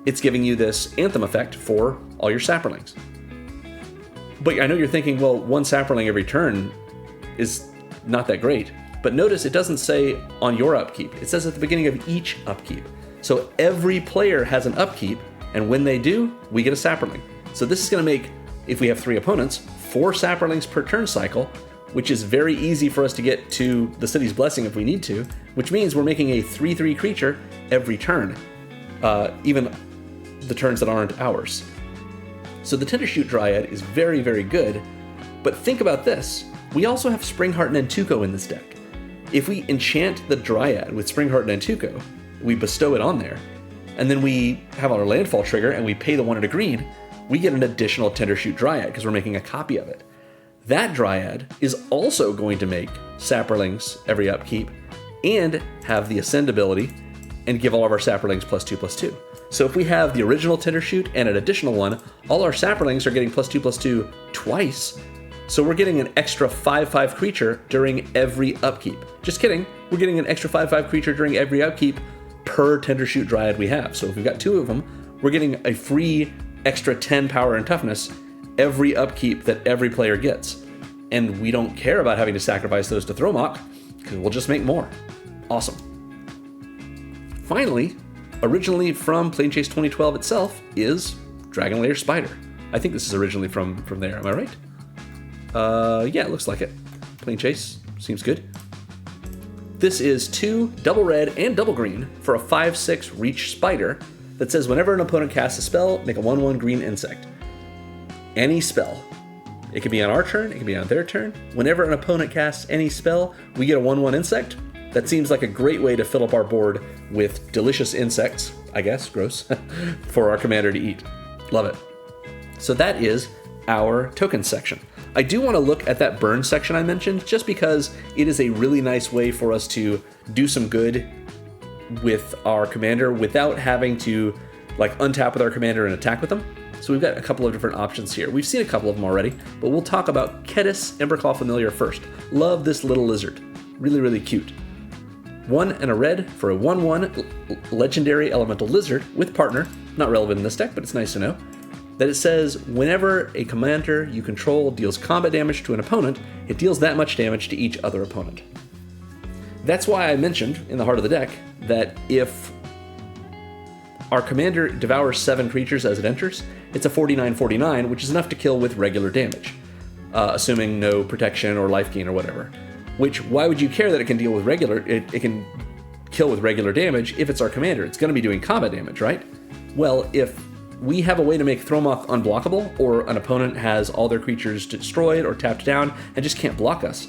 it's giving you this Anthem effect for all your Sapperlings. But I know you're thinking, well, 1 Sapperling every turn is not that great. But notice it doesn't say on your upkeep. It says at the beginning of each upkeep. So every player has an upkeep, and when they do, we get a Sapperling. So this is going to make, if we have 3 opponents, 4 Sapperlings per turn cycle, which is very easy for us to get to the City's Blessing if we need to, which means we're making a 3/3 creature every turn, even the turns that aren't ours. So the Tendershoot Dryad is very, very good, but think about this. We also have Springheart Nantuko in this deck. If we enchant the Dryad with Springheart Nantuko, we bestow it on there, and then we have our landfall trigger and we pay the 1 and a green, we get an additional Tendershoot Dryad because we're making a copy of it. That Dryad is also going to make Sapperlings every upkeep and have the Ascend ability and give all of our Sapperlings +2/+2. So if we have the original Tendershoot and an additional one, all our Sapperlings are getting +2/+2 twice. So we're getting an extra 5/5 creature during every upkeep. Just kidding, we're getting an extra 5/5 creature during every upkeep per Tendershoot Dryad we have. So if we've got 2 of them, we're getting a free extra 10 power and toughness every upkeep that every player gets. And we don't care about having to sacrifice those to Thromok, because we'll just make more. Awesome. Finally, originally from Planechase 2012 itself is Dragonlair Spider. I think this is originally from there, am I right? Yeah, it looks like it. Planechase, seems good. This is 2 double red and double green for a 5/6 reach spider that says whenever an opponent casts a spell, make a 1/1 green insect. Any spell. It can be on our turn, it can be on their turn. Whenever an opponent casts any spell, we get a 1/1 insect. That seems like a great way to fill up our board with delicious insects, I guess, gross, for our commander to eat. Love it. So that is our token section. I do want to look at that burn section I mentioned, just because it is a really nice way for us to do some good with our commander without having to like untap with our commander and attack with them. So we've got a couple of different options here. We've seen a couple of them already, but we'll talk about Ketis Emberclaw Familiar first. Love this little lizard. Really, really cute. 1 and a red for a 1/1 legendary elemental lizard with partner. Not relevant in this deck, but it's nice to know. That it says, whenever a commander you control deals combat damage to an opponent, it deals that much damage to each other opponent. That's why I mentioned in the heart of the deck that if our commander devours 7 creatures as it enters, it's a 49/49, which is enough to kill with regular damage, assuming no protection or life gain or whatever. Which, why would you care that it can deal with it can kill with regular damage if it's our commander? It's going to be doing combat damage, right? Well, if we have a way to make Thromok unblockable, or an opponent has all their creatures destroyed or tapped down and just can't block us,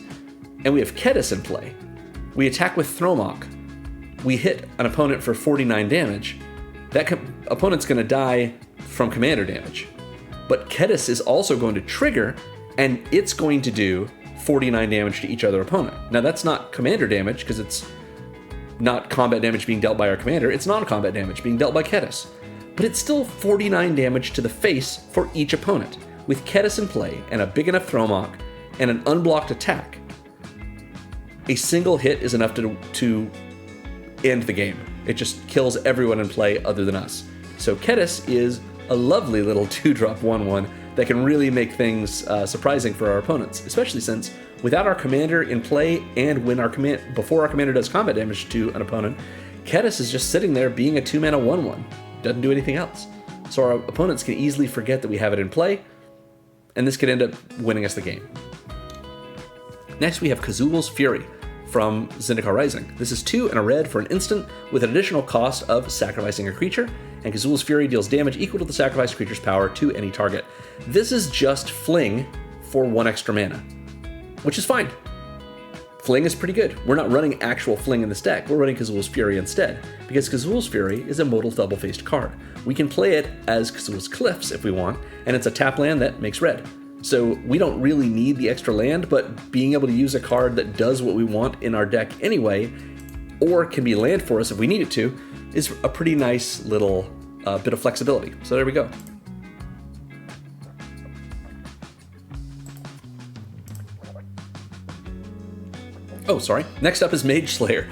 and we have Ketis in play, we attack with Thromok, we hit an opponent for 49 damage, that opponent's going to die from commander damage. But Ketis is also going to trigger, and it's going to do 49 damage to each other opponent. Now that's not commander damage, because it's not combat damage being dealt by our commander, it's non-combat damage being dealt by Ketis. But it's still 49 damage to the face for each opponent. With Ketis in play, and a big enough Thromok, and an unblocked attack, a single hit is enough to end the game. It just kills everyone in play other than us. So Ketis is a lovely little 2-drop 1/1 that can really make things surprising for our opponents, especially since without our commander in play and before our commander does combat damage to an opponent, Kedis is just sitting there being a 2-mana 1/1. Doesn't do anything else. So our opponents can easily forget that we have it in play, and this could end up winning us the game. Next we have Kazul's Fury from Zendikar Rising. This is 2 and a red for an instant with an additional cost of sacrificing a creature, and Kazul's Fury deals damage equal to the sacrificed creature's power to any target. This is just Fling for 1 extra mana, which is fine. Fling is pretty good. We're not running actual Fling in this deck, we're running Kazul's Fury instead, because Kazul's Fury is a modal double-faced card. We can play it as Kazul's Cliffs if we want, and it's a tap land that makes red. So we don't really need the extra land, but being able to use a card that does what we want in our deck anyway, or can be land for us if we need it to, is a pretty nice little bit of flexibility. So there we go. Oh, sorry. Next up is Mage Slayer.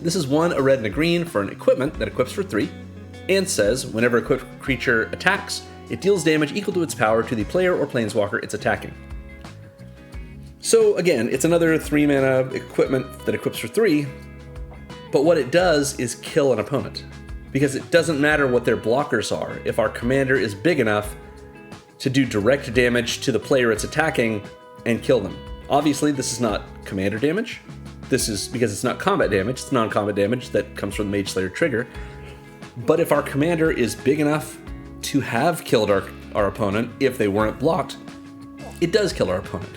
This is 1, a red and a green for an equipment that equips for 3, and says whenever a equipped creature attacks, it deals damage equal to its power to the player or planeswalker it's attacking. So again, it's another 3-mana equipment that equips for 3, but what it does is kill an opponent. Because it doesn't matter what their blockers are, if our commander is big enough to do direct damage to the player it's attacking and kill them. Obviously, this is not commander damage. This is because it's not combat damage, it's non-combat damage that comes from the Mage Slayer trigger. But if our commander is big enough to have killed our opponent if they weren't blocked, it does kill our opponent.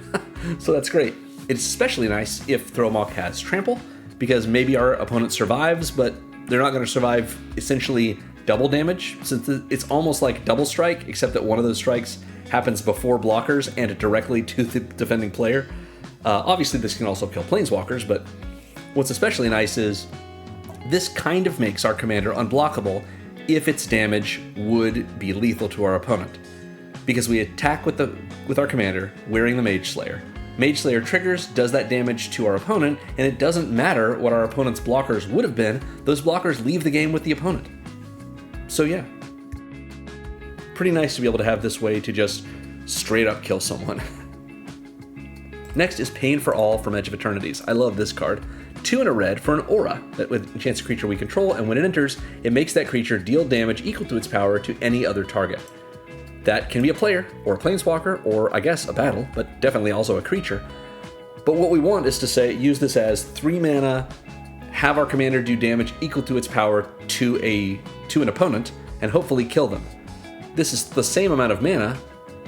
So that's great. It's especially nice if Thromok has Trample, because maybe our opponent survives, but they're not going to survive essentially double damage, since it's almost like double strike, except that one of those strikes happens before blockers and directly to the defending player. Obviously, this can also kill planeswalkers, but what's especially nice is this kind of makes our commander unblockable if its damage would be lethal to our opponent. Because we attack with our commander wearing the Mage Slayer. Mage Slayer triggers, does that damage to our opponent, and it doesn't matter what our opponent's blockers would have been, those blockers leave the game with the opponent. So yeah. Pretty nice to be able to have this way to just straight up kill someone. Next is Pain for All from Edge of Eternities. I love this card. 2 and a red for an aura that enchants a creature we control, and when it enters, it makes that creature deal damage equal to its power to any other target. That can be a player, or a planeswalker, or I guess a battle, but definitely also a creature. But what we want is to use this as 3 mana, have our commander do damage equal to its power to an opponent, and hopefully kill them. This is the same amount of mana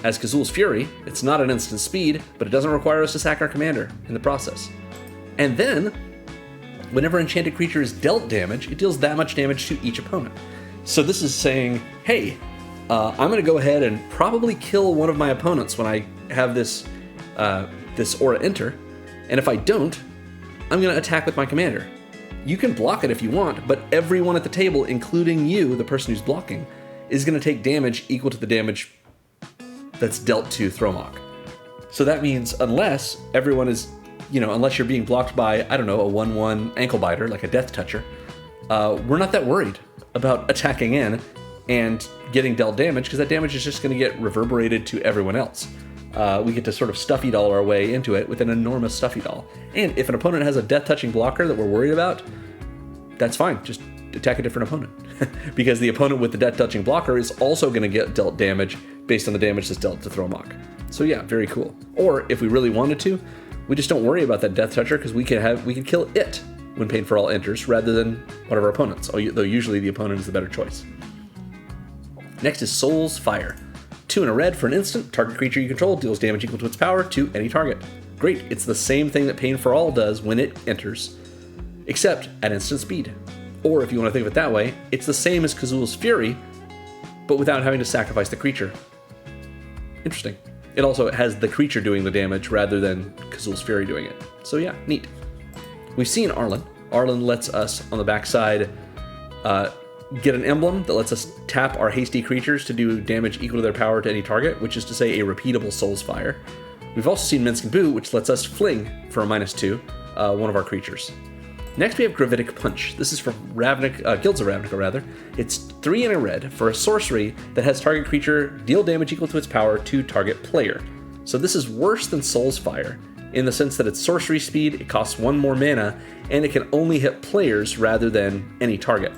as Kazul's Fury. It's not an instant speed, but it doesn't require us to sack our commander in the process. And then, whenever enchanted creature is dealt damage, it deals that much damage to each opponent. So this is saying, hey, I'm going to go ahead and probably kill one of my opponents when I have this aura enter, and if I don't, I'm going to attack with my commander. You can block it if you want, but everyone at the table, including you, the person who's blocking, is going to take damage equal to the damage that's dealt to Thromok. So that means unless everyone is, unless you're being blocked by, I don't know, a 1/1 ankle biter, like a Death Toucher, we're not that worried about attacking in and getting dealt damage, because that damage is just going to get reverberated to everyone else. We get to sort of stuffy doll our way into it with an enormous stuffy doll. And if an opponent has a death-touching blocker that we're worried about, that's fine. Just attack a different opponent. Because the opponent with the death-touching blocker is also going to get dealt damage based on the damage that's dealt to Thromok. So yeah, very cool. Or if we really wanted to, we just don't worry about that Death Toucher, because we can kill it when Pain for All enters rather than one of our opponents, though usually the opponent is the better choice. Next is Soul's Fire. 2 and a red for an instant, target creature you control deals damage equal to its power to any target. Great, it's the same thing that Pain for All does when it enters, except at instant speed. Or if you want to think of it that way, it's the same as Kazul's Fury, but without having to sacrifice the creature. Interesting. It also has the creature doing the damage rather than Kazul's Fury doing it. So yeah, neat. We've seen Arlen. Arlen lets us, on the backside, get an emblem that lets us tap our hasty creatures to do damage equal to their power to any target, which is to say a repeatable Soul's Fire. We've also seen Minsc and Boo, which lets us fling for a -2 one of our creatures. Next we have Gravitic Punch. This is from Guilds of Ravnica rather. It's 3 and a red for a sorcery that has target creature deal damage equal to its power to target player. So this is worse than Soul's Fire, in the sense that it's sorcery speed, it costs 1 more mana, and it can only hit players rather than any target.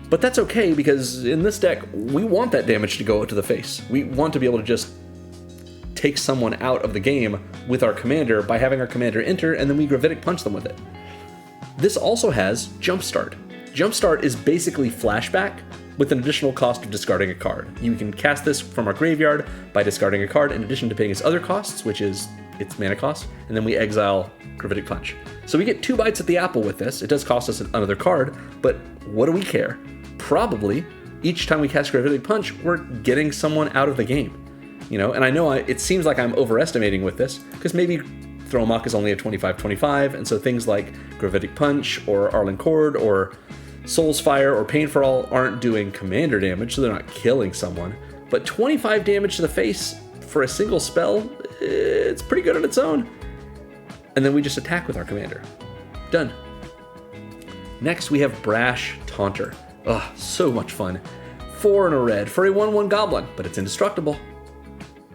But that's okay, because in this deck, we want that damage to go to the face. We want to be able to just take someone out of the game with our commander by having our commander enter, and then we Gravitic Punch them with it. This also has Jumpstart. Jumpstart is basically Flashback with an additional cost of discarding a card. You can cast this from our graveyard by discarding a card in addition to paying its other costs, which is its mana cost, and then we exile Gravitic Punch. So we get 2 bites at the apple with this. It does cost us another card, but what do we care? Probably, each time we cast Gravitic Punch, we're getting someone out of the game. You know, and I know it seems like I'm overestimating with this, because maybe Thromok is only a 25/25, and so things like Gravitic Punch or Arlen Cord or Soul's Fire or Pain for All aren't doing commander damage, so they're not killing someone. But 25 damage to the face for a single spell, it's pretty good on its own. And then we just attack with our commander. Done. Next we have Brash Taunter. Ugh, so much fun. 4 and a red for a 1/1 goblin, but it's indestructible.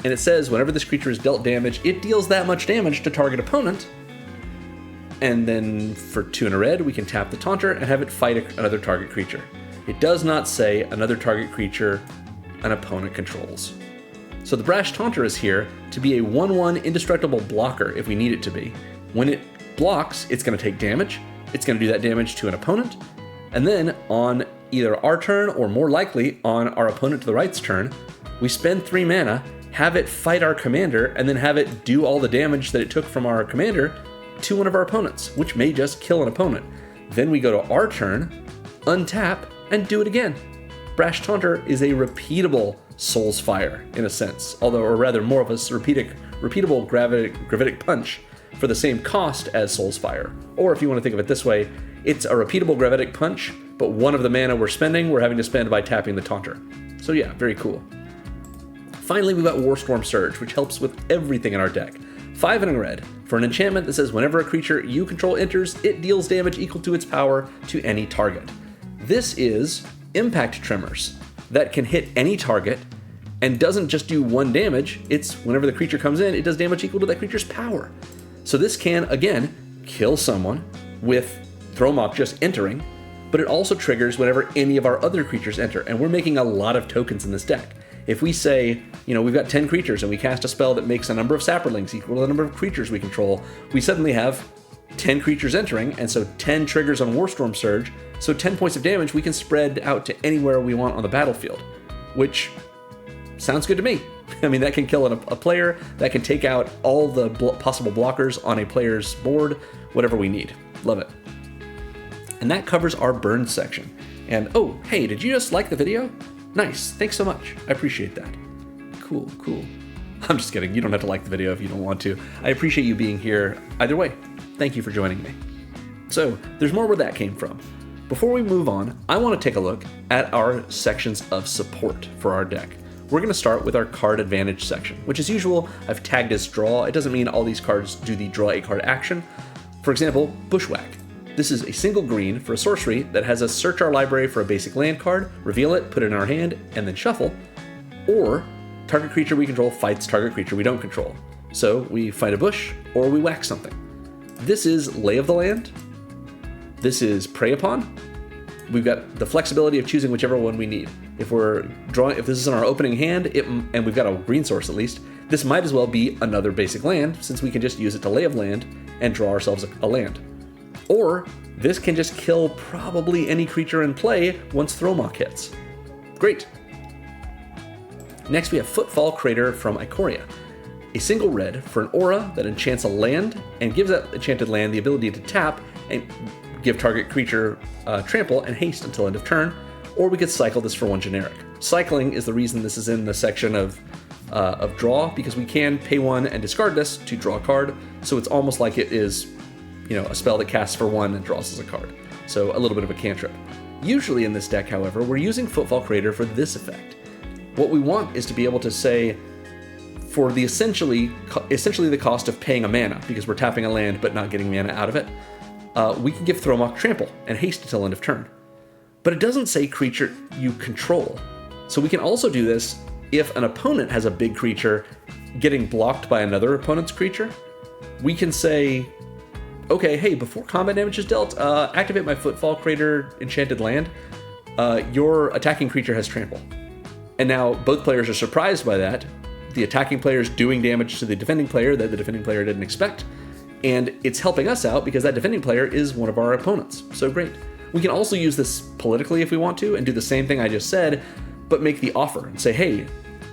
And it says whenever this creature is dealt damage, it deals that much damage to target opponent. And then for 2 and a red, we can tap the Taunter and have it fight another target creature. It does not say another target creature an opponent controls. So the Brash Taunter is here to be a 1/1 indestructible blocker if we need it to be. When it blocks, it's going to take damage. It's going to do that damage to an opponent. And then on either our turn or more likely on our opponent to the right's turn, we spend 3 mana, have it fight our commander, and then have it do all the damage that it took from our commander to one of our opponents, which may just kill an opponent. Then we go to our turn, untap, and do it again. Brash Taunter is a repeatable Soul's Fire, in a sense, or rather more of a repeatable Gravitic Punch for the same cost as Soul's Fire. Or if you want to think of it this way, it's a repeatable Gravitic Punch, but one of the mana we're spending, we're having to spend by tapping the Taunter. So yeah, very cool. Finally, we've got Warstorm Surge, which helps with everything in our deck. 5 and a red for an enchantment that says whenever a creature you control enters, it deals damage equal to its power to any target. This is Impact Tremors that can hit any target and doesn't just do 1 damage, it's whenever the creature comes in, it does damage equal to that creature's power. So this can, again, kill someone with Thromok just entering, but it also triggers whenever any of our other creatures enter, and we're making a lot of tokens in this deck. If we say, we've got 10 creatures and we cast a spell that makes a number of Saprolings equal to the number of creatures we control, we suddenly have 10 creatures entering, and so 10 triggers on Warstorm Surge, so 10 points of damage we can spread out to anywhere we want on the battlefield, which sounds good to me. I mean, that can kill a player, that can take out all the possible blockers on a player's board, whatever we need. Love it. And that covers our burn section. And oh, hey, did you just like the video? Nice, thanks so much. I appreciate that. Cool. I'm just kidding, you don't have to like the video if you don't want to. I appreciate you being here either way. Thank you for joining me. So, there's more where that came from. Before we move on, I want to take a look at our sections of support for our deck. We're going to start with our card advantage section, which as usual, I've tagged as draw. It doesn't mean all these cards do the draw a card action. For example, Bushwhack. This is a single green for a sorcery that has us search our library for a basic land card, reveal it, put it in our hand, and then shuffle. Or target creature we control fights target creature we don't control. So we fight a bush, or we whack something. This is Lay of the Land. This is Prey Upon. We've got the flexibility of choosing whichever one we need. If this is in our opening hand, and we've got a green source at least, this might as well be another basic land, since we can just use it to Lay of Land and draw ourselves a land. Or this can just kill probably any creature in play once Thromok hits. Great. Next we have Footfall Crater from Ikoria. A single red for an aura that enchants a land and gives that enchanted land the ability to tap and give target creature trample and haste until end of turn, or we could cycle this for 1 generic. Cycling is the reason this is in the section of draw, because we can pay 1 and discard this to draw a card, so it's almost like it is a spell that casts for 1 and draws as a card. So a little bit of a cantrip. Usually in this deck, however, we're using Footfall Crater for this effect. What we want is to be able to say, for the essentially the cost of paying a mana, because we're tapping a land but not getting mana out of it, we can give Thromok trample and haste until end of turn. But it doesn't say creature you control. So we can also do this if an opponent has a big creature getting blocked by another opponent's creature. We can say, okay, hey, before combat damage is dealt, activate my Footfall Crater Enchanted Land. Your attacking creature has trample. And now both players are surprised by that. The attacking player is doing damage to the defending player that the defending player didn't expect. And it's helping us out because that defending player is one of our opponents. So great. We can also use this politically if we want to and do the same thing I just said, but make the offer and say, hey,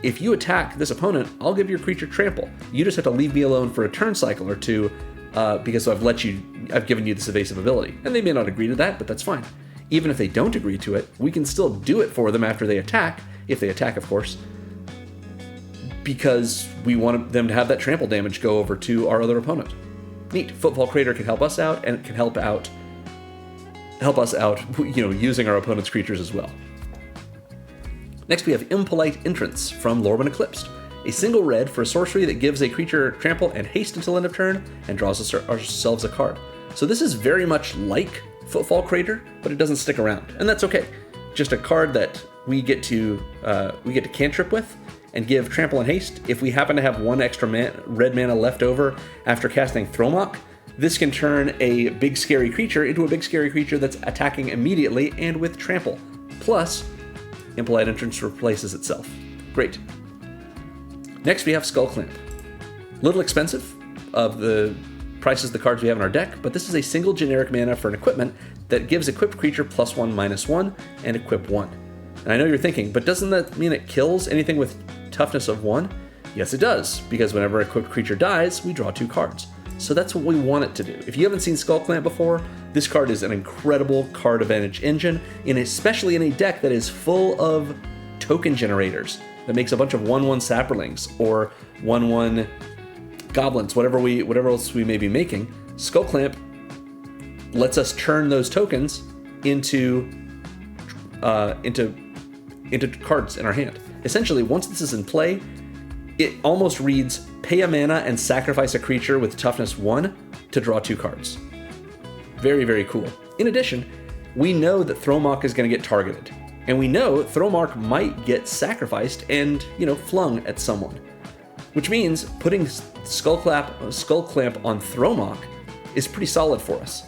if you attack this opponent, I'll give your creature trample. You just have to leave me alone for a turn cycle or two because I've given you this evasive ability. And they may not agree to that, but that's fine. Even if they don't agree to it, we can still do it for them after they attack, if they attack, of course, because we want them to have that trample damage go over to our other opponent. Neat. Footfall Crater can help us out, and it can help us out, using our opponent's creatures as well. Next, we have Impolite Entrance from Lorwyn Eclipsed. A single red for a sorcery that gives a creature trample and haste until end of turn, and draws ourselves a card. So this is very much like Footfall Crater, but it doesn't stick around, and that's okay. Just a card that we get to cantrip with and give trample and haste. If we happen to have one extra red mana left over after casting Thromok, this can turn a big scary creature into a big scary creature that's attacking immediately and with trample. Plus, Impolite Entrance replaces itself. Great. Next we have Skull Clamp. Little expensive of the prices of the cards we have in our deck, but this is a single generic mana for an equipment that gives equipped creature +1/-1 and equip 1. And I know you're thinking, but doesn't that mean it kills anything with toughness of 1? Yes, it does, because whenever an equipped creature dies, we draw 2 cards. So that's what we want it to do. If you haven't seen Skull Clamp before, this card is an incredible card advantage engine, and especially in a deck that is full of token generators that makes a bunch of 1/1 Saprolings or 1/1 Goblins, whatever else we may be making. Skull Clamp lets us turn those tokens into cards in our hand. Essentially, once this is in play, it almost reads pay a mana and sacrifice a creature with toughness 1 to draw 2 cards. Very, very cool. In addition, we know that Thromok is going to get targeted, and we know Thromok might get sacrificed and, flung at someone, which means putting Skull Clamp on Thromok is pretty solid for us.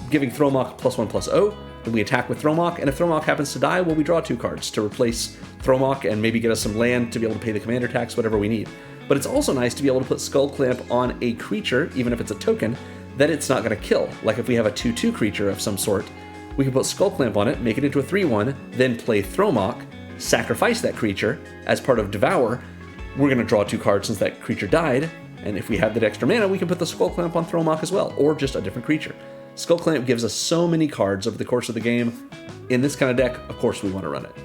Giving Thromok +1/+0, then we attack with Thromok, and if Thromok happens to die, well, we draw 2 cards to replace Thromok and maybe get us some land to be able to pay the commander tax, whatever we need. But it's also nice to be able to put Skull Clamp on a creature, even if it's a token, that it's not going to kill. Like if we have a 2/2 creature of some sort, we can put Skull Clamp on it, make it into a 3/1, then play Thromok, sacrifice that creature as part of Devour. We're going to draw 2 cards since that creature died, and if we have that extra mana, we can put the Skull Clamp on Thromok as well, or just a different creature. Skull Clamp gives us so many cards over the course of the game. In this kind of deck, of course we want to run it.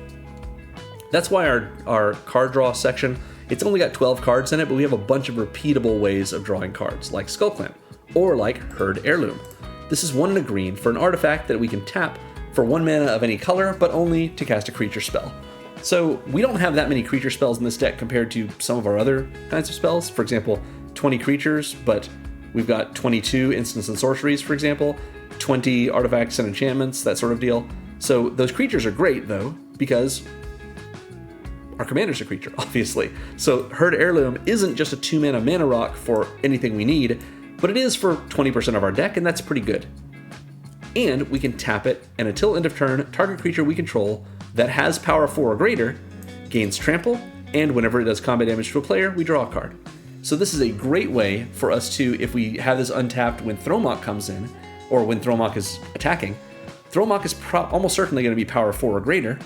That's why our card draw section, it's only got 12 cards in it, but we have a bunch of repeatable ways of drawing cards, like Skull Clamp, or like Herd Heirloom. This is 1 and a green for an artifact that we can tap for 1 mana of any color, but only to cast a creature spell. So we don't have that many creature spells in this deck compared to some of our other kinds of spells. For example, 20 creatures, but we've got 22 instants and sorceries, for example, 20 artifacts and enchantments, that sort of deal. So those creatures are great, though, because our commander's a creature, obviously. So Herd Heirloom isn't just a 2-mana rock for anything we need, but it is for 20% of our deck, and that's pretty good. And we can tap it, and until end of turn, target creature we control that has power 4 or greater gains trample, and whenever it does combat damage to a player, we draw a card. So this is a great way for us to, if we have this untapped when Thromok comes in, or when Thromok is attacking, Thromok is almost certainly going to be power 4 or greater,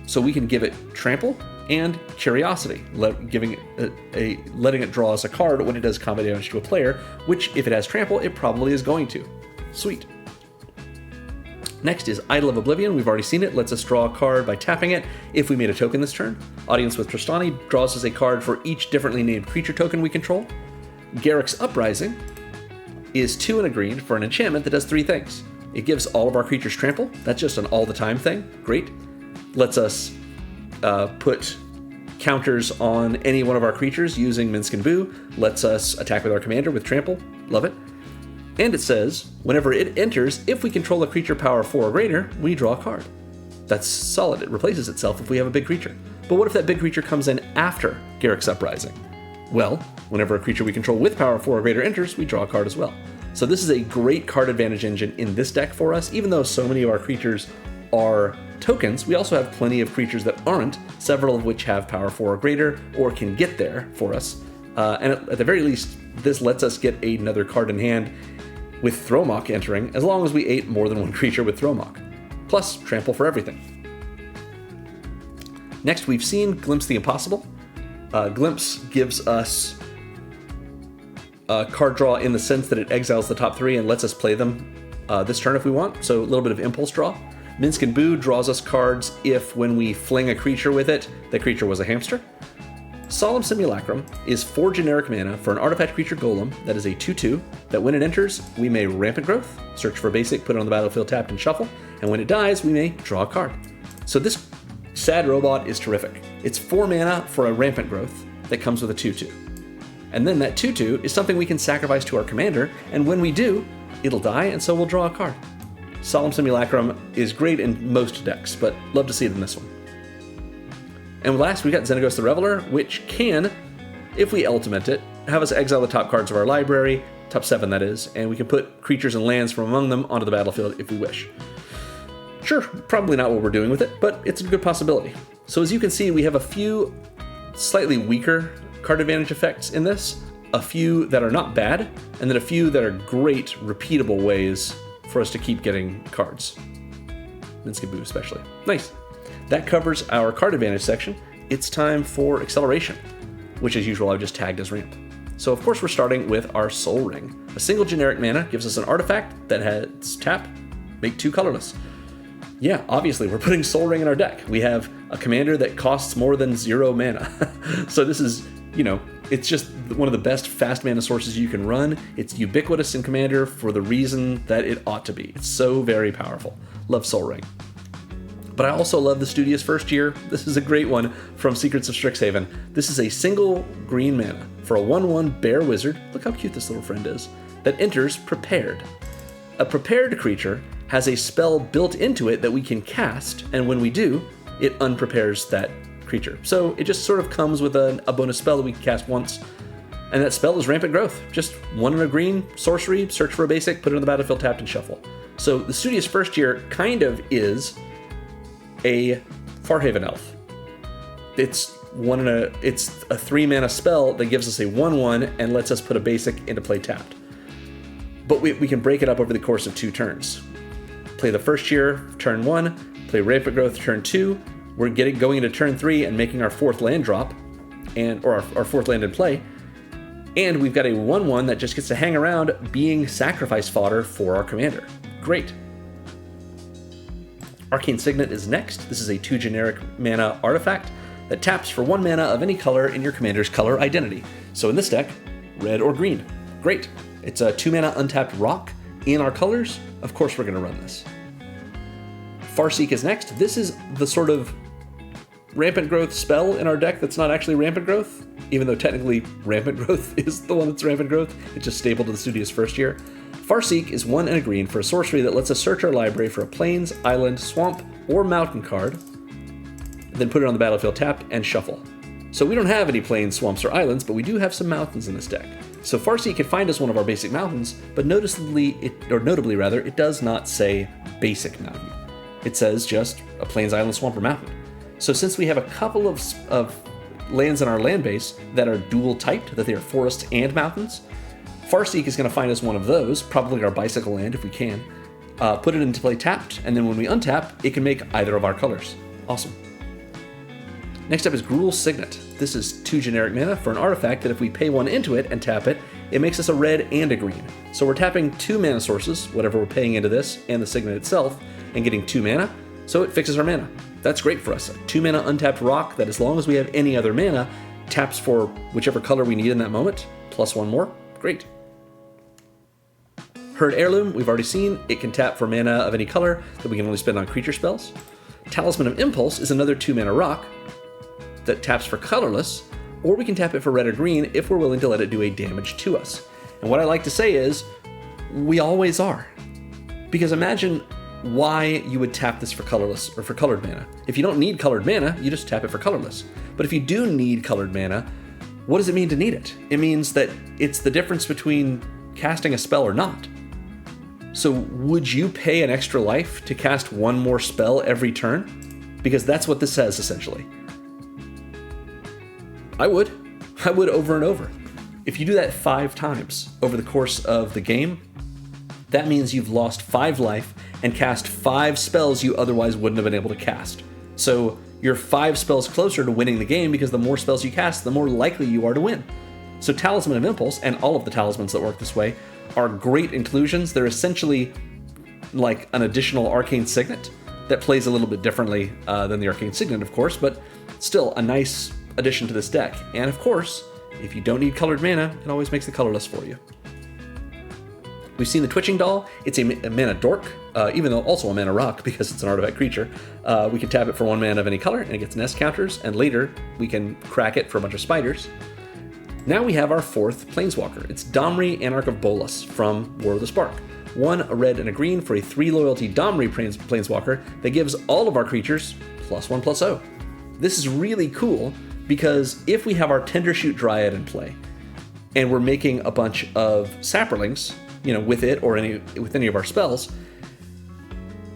so we can give it trample and curiosity, letting it draw us a card when it does combat damage to a player, which if it has trample, it probably is going to. Sweet. Next is Idol of Oblivion. We've already seen it. Lets us draw a card by tapping it if we made a token this turn. Audience with Trostani draws us a card for each differently named creature token we control. Garruk's Uprising is 2 and a green for an enchantment that does 3 things. It gives all of our creatures trample. That's just an all-the-time thing. Great. Lets us put counters on any one of our creatures using Minsk and Boo. Lets us attack with our commander with trample. Love it. And it says, whenever it enters, if we control a creature power 4 or greater, we draw a card. That's solid. It replaces itself if we have a big creature. But what if that big creature comes in after Garruk's Uprising? Well, whenever a creature we control with power 4 or greater enters, we draw a card as well. So this is a great card advantage engine in this deck for us. Even though so many of our creatures are tokens, we also have plenty of creatures that aren't, several of which have power 4 or greater, or can get there for us. And at the very least, this lets us get another card in hand with Thromok entering, as long as we ate more than one creature with Thromok. Plus, trample for everything. Next, we've seen Glimpse the Impossible. Glimpse gives us a card draw in the sense that it exiles the top 3 and lets us play them this turn if we want, so a little bit of impulse draw. Minsk and Boo draws us cards if, when we fling a creature with it, the creature was a hamster. Solemn Simulacrum is 4 generic mana for an artifact creature golem that is a 2/2, that when it enters, we may Rampant Growth, search for basic, put it on the battlefield tapped and shuffle, and when it dies, we may draw a card. So this sad robot is terrific. It's 4 mana for a Rampant Growth that comes with a 2/2. And then that 2/2 is something we can sacrifice to our commander, and when we do, it'll die, and so we'll draw a card. Solemn Simulacrum is great in most decks, but love to see it in this one. And last, we got Xenagos the Reveler, which can, if we ultimate it, have us exile the top cards of our library, top 7 that is, and we can put creatures and lands from among them onto the battlefield if we wish. Sure, probably not what we're doing with it, but it's a good possibility. So as you can see, we have a few slightly weaker card advantage effects in this, a few that are not bad, and then a few that are great, repeatable ways for us to keep getting cards. Minsk and Boo especially. Nice. That covers our card advantage section. It's time for Acceleration, which as usual I've just tagged as ramp. So of course we're starting with our Soul Ring. A single generic mana gives us an artifact that has tap, make 2 colorless. Yeah, obviously we're putting Soul Ring in our deck. We have a commander that costs more than 0 mana. So this is, it's just one of the best fast mana sources you can run. It's ubiquitous in Commander for the reason that it ought to be. It's so very powerful. Love Soul Ring. But I also love the Studious First Year. This is a great one from Secrets of Strixhaven. This is a single green mana for a 1/1 bear wizard. Look how cute this little friend is. That enters Prepared. A prepared creature has a spell built into it that we can cast, and when we do, it unprepares that creature. So it just sort of comes with a bonus spell that we can cast once, and that spell is Rampant Growth. Just 1 and a green, sorcery, search for a basic, put it on the battlefield tapped and shuffle. So the Studious First Year kind of is a Farhaven Elf. It's a 3 mana spell that gives us a 1/1 and lets us put a basic into play tapped. But we can break it up over the course of 2 turns. Play the First Year, turn 1, play Rampant Growth, turn 2. We're going into turn 3 and making our 4th land drop, or our 4th land in play. And we've got a 1/1 that just gets to hang around being sacrifice fodder for our commander. Great. Arcane Signet is next. This is a 2 generic mana artifact that taps for 1 mana of any color in your commander's color identity. So in this deck, red or green. Great. It's a 2 mana untapped rock in our colors. Of course we're going to run this. Farseek is next. This is the sort of Rampant Growth spell in our deck that's not actually Rampant Growth, even though technically Rampant Growth is the one that's Rampant Growth. It's just stable to the Studious First Year. Farseek is 1 and a green for a sorcery that lets us search our library for a plains, island, swamp, or mountain card, then put it on the battlefield tapped and shuffle. So we don't have any plains, swamps, or islands, but we do have some mountains in this deck. So Farseek can find us one of our basic mountains, but notably, it does not say basic mountain. It says just a plains, island, swamp, or mountain. So since we have a couple of lands in our land base that are dual typed, that they are forests and mountains, Farseek is going to find us one of those, probably our bicycle land if we can, put it into play tapped, and then when we untap, it can make either of our colors. Awesome. Next up is Gruul Signet. This is 2 generic mana for an artifact that if we pay 1 into it and tap it, it makes us a red and a green. So we're tapping 2 mana sources, whatever we're paying into this, and the Signet itself, and getting 2 mana, so it fixes our mana. That's great for us. A 2 mana untapped rock that as long as we have any other mana, taps for whichever color we need in that moment, plus 1 more. Great. Herd Heirloom, we've already seen. It can tap for mana of any color that we can only spend on creature spells. Talisman of Impulse is another 2 mana rock that taps for colorless, or we can tap it for red or green if we're willing to let it do a damage to us. And what I like to say is, We always are. Because imagine why you would tap this for colorless or for colored mana. If you don't need colored mana, you just tap it for colorless. But if you do need colored mana, what does it mean to need it? It means that it's the difference between casting a spell or not. So would you pay an extra life to cast one more spell every turn? Because that's what this says, essentially. I would over and over. If you do that 5 times over the course of the game, that means you've lost 5 life and cast 5 spells you otherwise wouldn't have been able to cast. So you're 5 spells closer to winning the game because the more spells you cast, the more likely you are to win. So Talisman of Impulse, and all of the talismans that work this way, are great inclusions. They're essentially like an additional Arcane Signet that plays a little bit differently than the Arcane Signet, of course, but still a nice addition to this deck. And of course, if you don't need colored mana, it always makes the colorless for you. We've seen the Twitching Doll. It's a mana dork, even though also a mana rock because it's an artifact creature. We can tap it for 1 mana of any color, and it gets nest counters, and later we can crack it for a bunch of spiders. Now we have our 4th Planeswalker. It's Domri, Anarch of Bolas from War of the Spark. 1, a red and a green for a 3 loyalty Domri Planeswalker that gives all of our creatures +1/+0. This is really cool because if we have our Tendershoot Dryad in play, and we're making a bunch of Saprolings, with it or with any of our spells,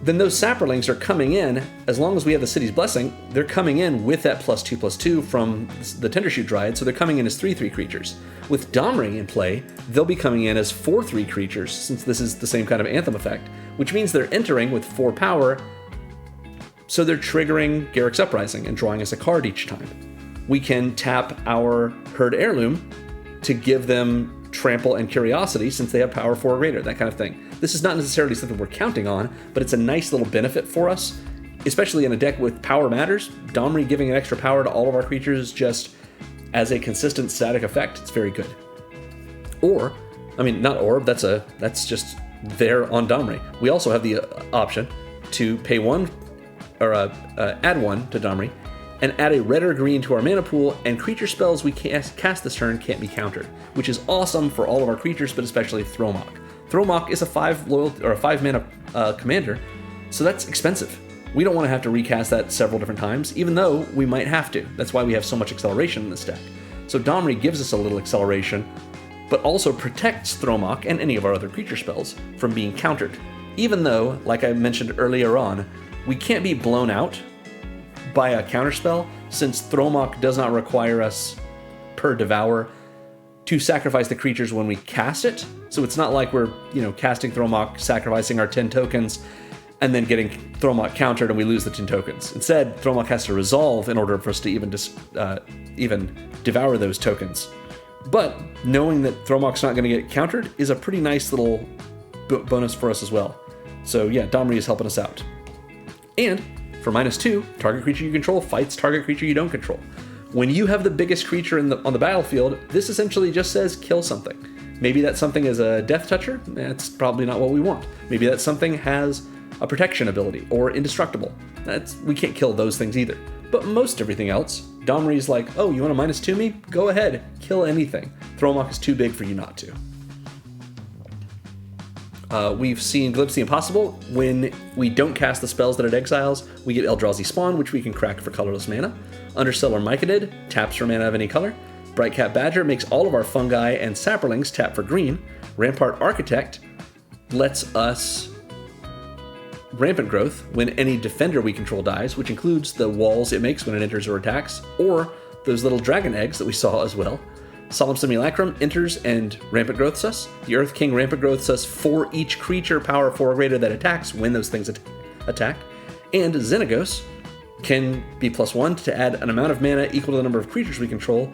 then those Saprolings are coming in, as long as we have the City's Blessing, they're coming in with that +2/+2 from the Tendershoot Dryad, so they're coming in as 3/3 creatures. With Domri in play, they'll be coming in as 4/3 creatures, since this is the same kind of Anthem effect, which means they're entering with 4 power, so they're triggering Garruk's Uprising and drawing us a card each time. We can tap our Herd Heirloom to give them Trample and Curiosity since they have power 4 or greater, that kind of thing. This is not necessarily something we're counting on, but it's a nice little benefit for us, especially in a deck with power matters. Domri giving an extra power to all of our creatures just as a consistent static effect, it's very good. Not Orb, that's just there on Domri. We also have the option to pay 1 or add 1 to Domri and add a red or green to our mana pool, and creature spells we cast this turn can't be countered, which is awesome for all of our creatures, but especially Thromok. Thromok is a 5 mana commander, so that's expensive. We don't want to have to recast that several different times, even though we might have to. That's why we have so much acceleration in this deck. So Domri gives us a little acceleration, but also protects Thromok and any of our other creature spells from being countered. Even though, like I mentioned earlier on, we can't be blown out by a counterspell, since Thromok does not require us, per Devour, to sacrifice the creatures when we cast it. So it's not like we're, casting Thromok, sacrificing our 10 tokens, and then getting Thromok countered and we lose the 10 tokens. Instead, Thromok has to resolve in order for us to even devour those tokens. But knowing that Thromok's not going to get countered is a pretty nice little bonus for us as well. So yeah, Domri is helping us out. And for -2, target creature you control fights target creature you don't control. When you have the biggest creature on the battlefield, this essentially just says kill something. Maybe that something is a Death Toucher. That's probably not what we want. Maybe that something has a protection ability or indestructible. We can't kill those things either. But most everything else, Domri's like, oh, you want to -2 me? Go ahead, kill anything. Thromok is too big for you not to. We've seen Glimpse the Impossible. When we don't cast the spells that it exiles, we get Eldrazi Spawn, which we can crack for colorless mana. Understellar Myconid taps for mana of any color. Brightcap Badger makes all of our fungi and saprolings tap for green. Rampart Architect lets us Rampant Growth when any defender we control dies, which includes the walls it makes when it enters or attacks, or those little dragon eggs that we saw as well. Solemn Simulacrum enters and Rampant Growths us. The Earth King Rampant Growths us for each creature power 4 or greater that attacks when those things attack. And Xenagos can be +1 to add an amount of mana equal to the number of creatures we control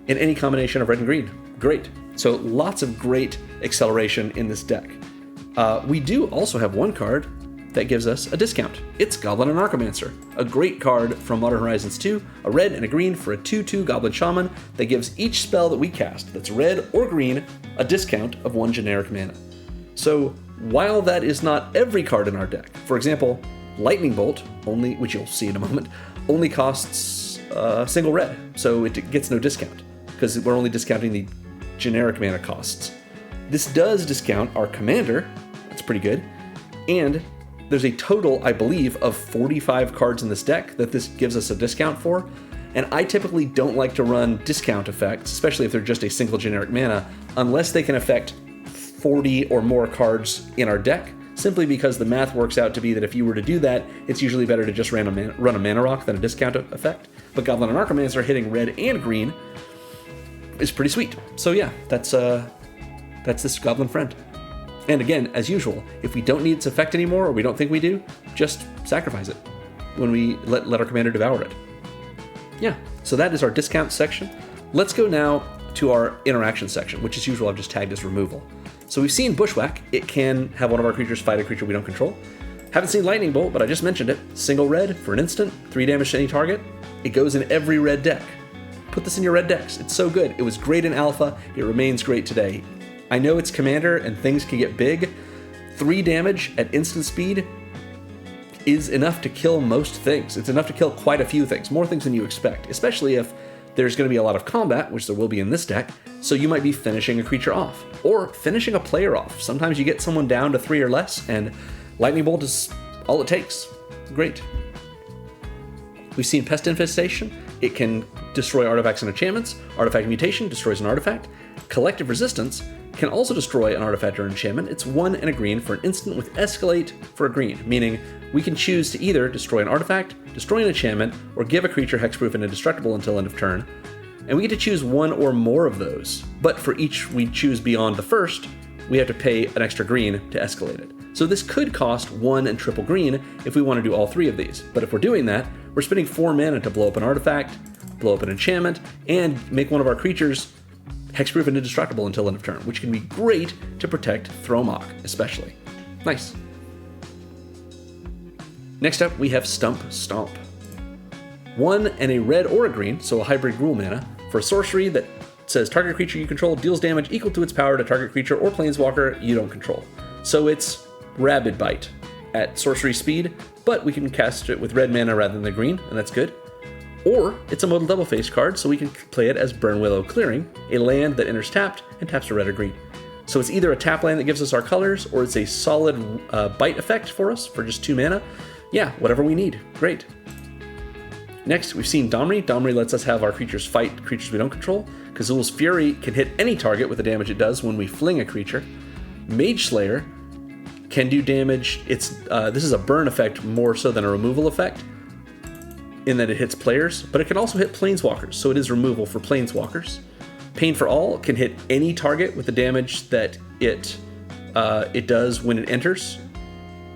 in any combination of red and green. Great. So lots of great acceleration in this deck. We do also have one card that gives us a discount. It's Goblin and Archomancer, a great card from Modern Horizons 2, a red and a green for a 2/2 Goblin Shaman that gives each spell that we cast that's red or green a discount of 1 generic mana. So while that is not every card in our deck, for example, Lightning Bolt, which you'll see in a moment, only costs a single red, so it gets no discount, because we're only discounting the generic mana costs. This does discount our commander. That's pretty good. And there's a total, I believe, of 45 cards in this deck that this gives us a discount for. And I typically don't like to run discount effects, especially if they're just a single generic mana, unless they can affect 40 or more cards in our deck, simply because the math works out to be that if you were to do that, it's usually better to just run a mana rock than a discount effect. But Goblin and Archomancer hitting red and green is pretty sweet. So yeah, that's this Goblin Friend. And again, as usual, if we don't need its effect anymore, or we don't think we do, just sacrifice it when we let our commander devour it. Yeah, so that is our discount section. Let's go now to our interaction section, which as usual I've just tagged as removal. So we've seen Bushwhack. It can have one of our creatures fight a creature we don't control. Haven't seen Lightning Bolt, but I just mentioned it. Single red for an instant, 3 damage to any target. It goes in every red deck. Put this in your red decks. It's so good. It was great in alpha. It remains great today. I know it's commander and things can get big. 3 damage at instant speed is enough to kill most things. It's enough to kill quite a few things, more things than you expect, especially if there's going to be a lot of combat, which there will be in this deck, so you might be finishing a creature off, or finishing a player off. Sometimes you get someone down to 3 or less, and Lightning Bolt is all it takes. Great. We've seen Pest Infestation. It can destroy artifacts and enchantments. Artifact Mutation destroys an artifact. Collective Resistance can also destroy an artifact or enchantment. It's 1 and a green for an instant with Escalate for a green, meaning we can choose to either destroy an artifact, destroy an enchantment, or give a creature hexproof and indestructible until end of turn. And we get to choose 1 or more of those, but for each we choose beyond the first, we have to pay an extra green to escalate it. So this could cost 1 and triple green if we want to do all 3 of these. But if we're doing that, we're spending 4 mana to blow up an artifact, blow up an enchantment, and make one of our creatures hexproof and indestructible until end of turn, which can be great to protect Thromok, especially. Nice. Next up, we have Stump Stomp. 1 and a red or a green, so a hybrid Gruul mana, for a sorcery that says target creature you control deals damage equal to its power to target creature or planeswalker you don't control. So it's Rabid Bite at sorcery speed, but we can cast it with red mana rather than the green, and that's good. Or it's a modal double-face card, so we can play it as Burn Willow Clearing, a land that enters tapped and taps for red or green. So it's either a tap land that gives us our colors, or it's a solid bite effect for us for just 2 mana. Yeah, whatever we need. Great. Next, we've seen Domri. Domri lets us have our creatures fight creatures we don't control. Kazul's Fury can hit any target with the damage it does when we fling a creature. Mage Slayer can do damage. This is a burn effect more so than a removal effect, in that it hits players, but it can also hit planeswalkers, so it is removal for planeswalkers. Pain for All can hit any target with the damage that it does when it enters.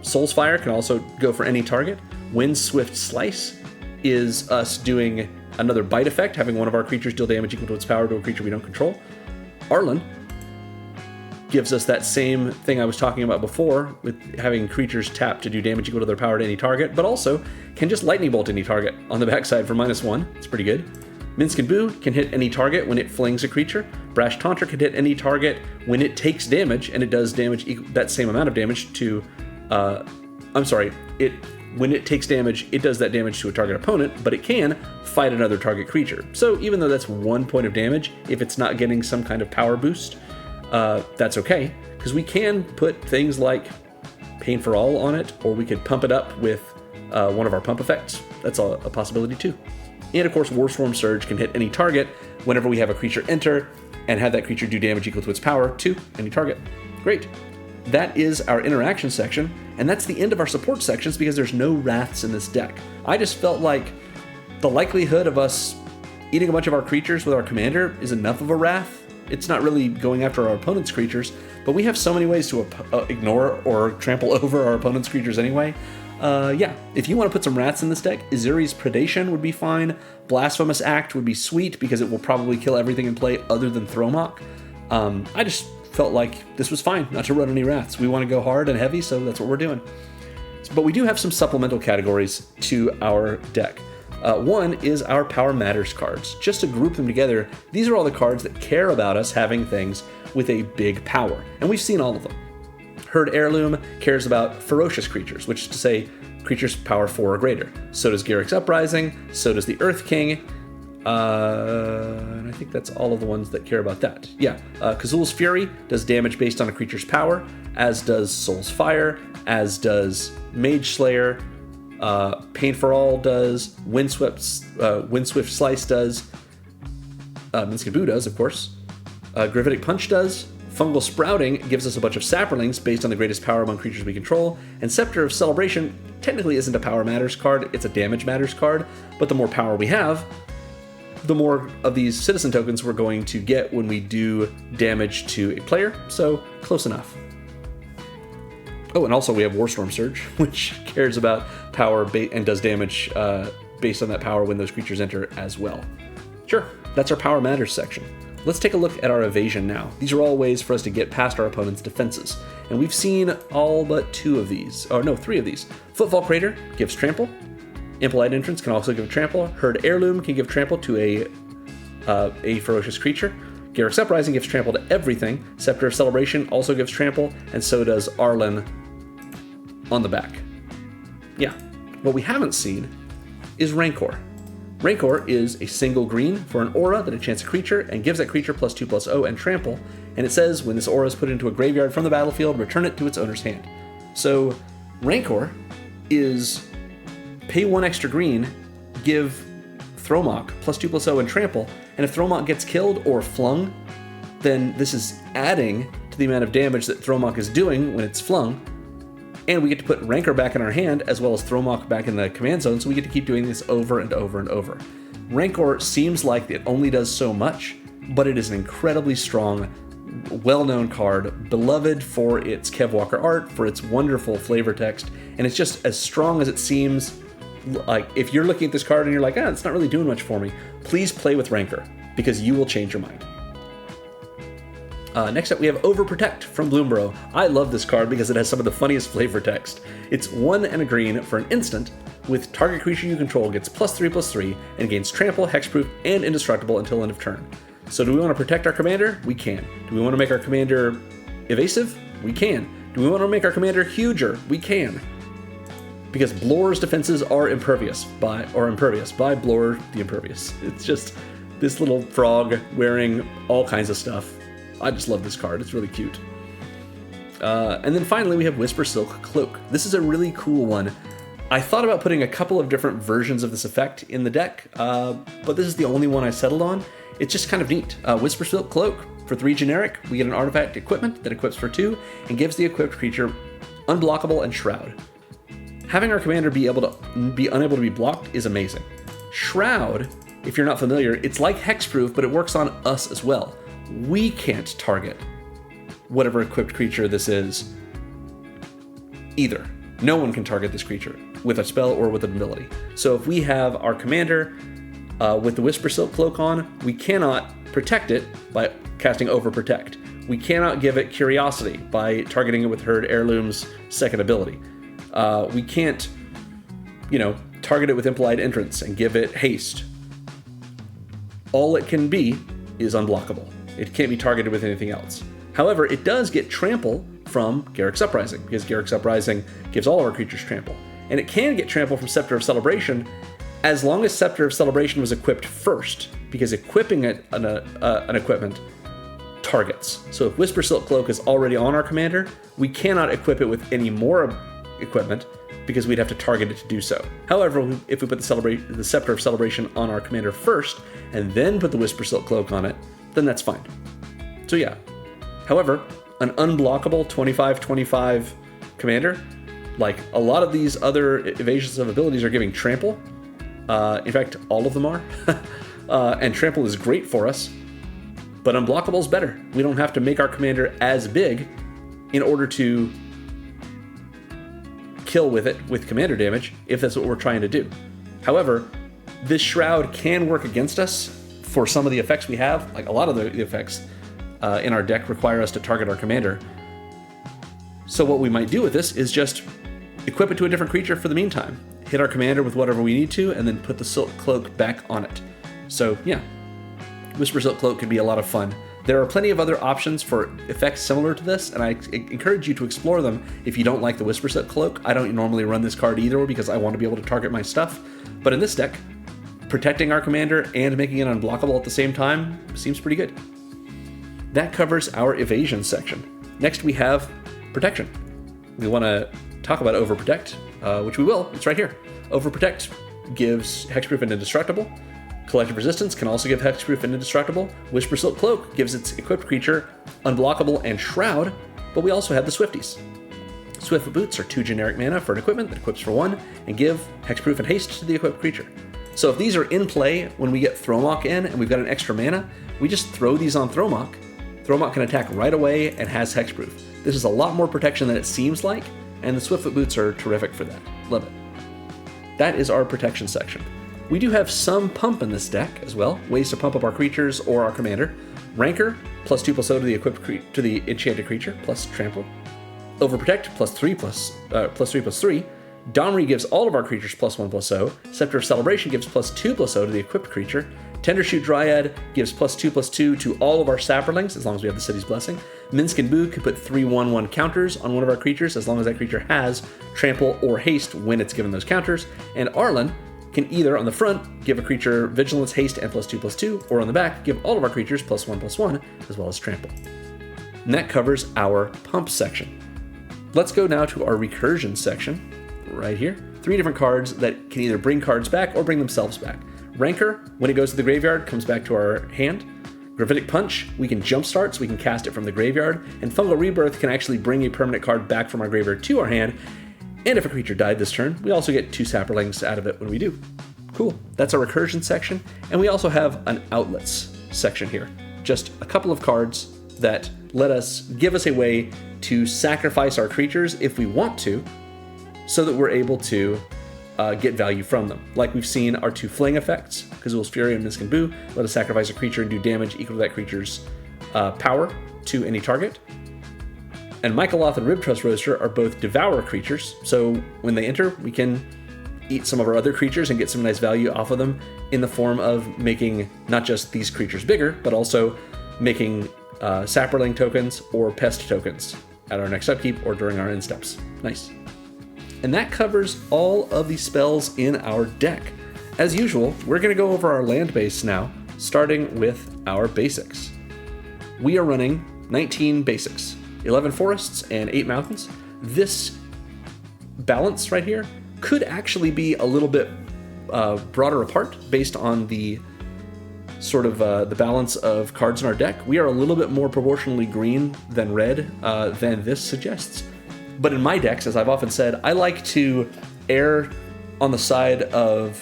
Soul's Fire can also go for any target. Windswift Slice is us doing another bite effect, having one of our creatures deal damage equal to its power to a creature we don't control. Arlen gives us that same thing I was talking about before, with having creatures tap to do damage equal to their power to any target, but also can just Lightning Bolt any target on the backside for -1. It's pretty good. Minsc and Boo can hit any target when it flings a creature. Brash Taunter can hit any target when it takes damage, and it does damage that same amount of damage to... when it takes damage, it does that damage to a target opponent, but it can fight another target creature. So even though that's 1 point of damage, if it's not getting some kind of power boost, that's okay, because we can put things like Pain for All on it, or we could pump it up with one of our pump effects. That's a possibility too. And of course, Warstorm Surge can hit any target whenever we have a creature enter and have that creature do damage equal to its power to any target. Great. That is our interaction section, and that's the end of our support sections because there's no wraths in this deck. I just felt like the likelihood of us eating a bunch of our creatures with our commander is enough of a wrath. It's not really going after our opponent's creatures, but we have so many ways to ignore or trample over our opponent's creatures anyway. Yeah, if you want to put some wraths in this deck, Izuri's Predation would be fine. Blasphemous Act would be sweet because it will probably kill everything in play other than Thromok. I just felt like this was fine not to run any wraths. We want to go hard and heavy, so that's what we're doing. But we do have some supplemental categories to our deck. One is our Power Matters cards. Just to group them together, these are all the cards that care about us having things with a big power, and we've seen all of them. Herd Heirloom cares about ferocious creatures, which is to say creatures power 4 or greater. So does Garruk's Uprising, so does the Earth King, and I think think that's all of the ones that care about that. Yeah, Kazul's Fury does damage based on a creature's power, as does Soul's Fire, as does Mage Slayer, Pain for All does, Windswift Slice does, Minskaboo does, of course, Gravitic Punch does, Fungal Sprouting gives us a bunch of Saprolings based on the greatest power among creatures we control, and Scepter of Celebration technically isn't a Power Matters card, it's a Damage Matters card, but the more power we have, the more of these citizen tokens we're going to get when we do damage to a player, so close enough. Oh, and also we have Warstorm Surge, which cares about power and does damage based on that power when those creatures enter as well. Sure, that's our Power Matters section. Let's take a look at our Evasion now. These are all ways for us to get past our opponent's defenses. And we've seen all but three of these. Footfall Crater gives Trample. Impolite Entrance can also give Trample. Herd Heirloom can give Trample to a ferocious creature. Garruk's Uprising gives Trample to everything. Scepter of Celebration also gives Trample, and so does Arlen on the back. Yeah. What we haven't seen is Rancor. Rancor is a single green for an aura that enchants a creature and gives that creature +2/+0 and trample, and it says when this aura is put into a graveyard from the battlefield, return it to its owner's hand. So Rancor is pay 1 extra green, give Thromok +2/+0 and trample, and if Thromok gets killed or flung, then this is adding to the amount of damage that Thromok is doing when it's flung, and we get to put Rancor back in our hand, as well as Thromok back in the command zone, so we get to keep doing this over and over and over. Rancor seems like it only does so much, but it is an incredibly strong, well-known card, beloved for its Kev Walker art, for its wonderful flavor text, and it's just as strong as it seems. Like, if you're looking at this card and you're like, it's not really doing much for me, please play with Rancor, because you will change your mind. Next up, we have Overprotect from Bloomborough. I love this card because it has some of the funniest flavor text. It's 1 and a green for an instant, with target creature you control gets +3/+3 and gains Trample, Hexproof, and Indestructible until end of turn. So do we want to protect our commander? We can. Do we want to make our commander evasive? We can. Do we want to make our commander huger? We can. Because Blor's defenses are impervious by Blor the Impervious. It's just this little frog wearing all kinds of stuff. I just love this card. It's really cute. And then finally, we have Whisper Silk Cloak. This is a really cool one. I thought about putting a couple of different versions of this effect in the deck, but this is the only one I settled on. It's just kind of neat. Whisper Silk Cloak, for 3 generic, we get an artifact equipment that equips for 2 and gives the equipped creature Unblockable and Shroud. Having our commander be unable to be blocked is amazing. Shroud, if you're not familiar, it's like Hexproof, but it works on us as well. We can't target whatever equipped creature this is either. No one can target this creature with a spell or with an ability. So if we have our commander with the Whisper Silk Cloak on, we cannot protect it by casting Overprotect. We cannot give it Curiosity by targeting it with Herd Heirloom's second ability. We can't, target it with Impolite Entrance and give it Haste. All it can be is unblockable. It can't be targeted with anything else. However, it does get Trample from Garruk's Uprising, because Garruk's Uprising gives all of our creatures Trample. And it can get Trample from Scepter of Celebration, as long as Scepter of Celebration was equipped first, because equipping an equipment targets. So if Whisper Silk Cloak is already on our commander, we cannot equip it with any more equipment, because we'd have to target it to do so. However, if we put the Scepter of Celebration on our commander first, and then put the Whisper Silk Cloak on it, then that's fine. So yeah. However, an unblockable 25/25 commander, like a lot of these other evasions of abilities are giving Trample. In fact, all of them are. And Trample is great for us, but unblockable is better. We don't have to make our commander as big in order to kill with it with commander damage, if that's what we're trying to do. However, this Shroud can work against us for some of the effects we have. Like a lot of the effects in our deck require us to target our commander. So what we might do with this is just equip it to a different creature for the meantime. Hit our commander with whatever we need to, and then put the Silk Cloak back on it. So yeah, Whisper Silk Cloak can be a lot of fun. There are plenty of other options for effects similar to this, and I encourage you to explore them if you don't like the Whisper Silk Cloak. I don't normally run this card either because I want to be able to target my stuff, but in this deck, protecting our commander and making it unblockable at the same time seems pretty good. That covers our evasion section. Next we have protection. We want to talk about overprotect, which we will. It's right here. Overprotect gives hexproof and indestructible. Collective resistance can also give hexproof and indestructible. Whisper Silk Cloak gives its equipped creature unblockable and shroud, but we also have the Swifties. Swiftfoot Boots are 2 generic mana for an equipment that equips for 1 and give hexproof and haste to the equipped creature. So if these are in play when we get Thromok in and we've got an extra mana, we just throw these on Thromok. Thromok can attack right away and has hexproof. This is a lot more protection than it seems like, and the Swiftfoot Boots are terrific for that. Love it. That is our protection section. We do have some pump in this deck as well, ways to pump up our creatures or our commander. Rancor, +2/+0 to the equipped to the enchanted creature, plus trample. Overprotect, +3/+3. Domri gives all of our creatures +1/+0. Scepter of Celebration gives +2/+0 to the equipped creature. Tendershoot Dryad gives +2/+2 to all of our Saprolings, as long as we have the City's Blessing. Minsk and Boo can put 3/1/1 counters on one of our creatures, as long as that creature has trample or haste when it's given those counters. And Arlen can either, on the front, give a creature vigilance, haste, and +2/+2, or on the back, give all of our creatures +1/+1, as well as trample. And that covers our pump section. Let's go now to our recursion section, right here. 3 different cards that can either bring cards back or bring themselves back. Rancor, when it goes to the graveyard, comes back to our hand. Gravitic Punch, we can jumpstart, so we can cast it from the graveyard. And Fungal Rebirth can actually bring a permanent card back from our graveyard to our hand. And if a creature died this turn, we also get 2 Saprolings out of it when we do. Cool, that's our recursion section. And we also have an outlets section here. Just a couple of cards that give us a way to sacrifice our creatures if we want to, so that we're able to get value from them. Like we've seen our 2 fling effects, Kazul's Fury and Minsk and Boo, let us sacrifice a creature and do damage equal to that creature's power to any target. And Michaeloth and Ribtrust Roaster are both devour creatures, so when they enter, we can eat some of our other creatures and get some nice value off of them in the form of making not just these creatures bigger, but also making Saproling tokens or Pest tokens at our next upkeep or during our end steps. Nice. And that covers all of the spells in our deck. As usual, we're going to go over our land base now, starting with our basics. We are running 19 basics, 11 forests and 8 mountains. This balance right here could actually be a little bit broader apart based on the sort of the balance of cards in our deck. We are a little bit more proportionally green than red than this suggests. But in my decks, as I've often said, I like to err on the side of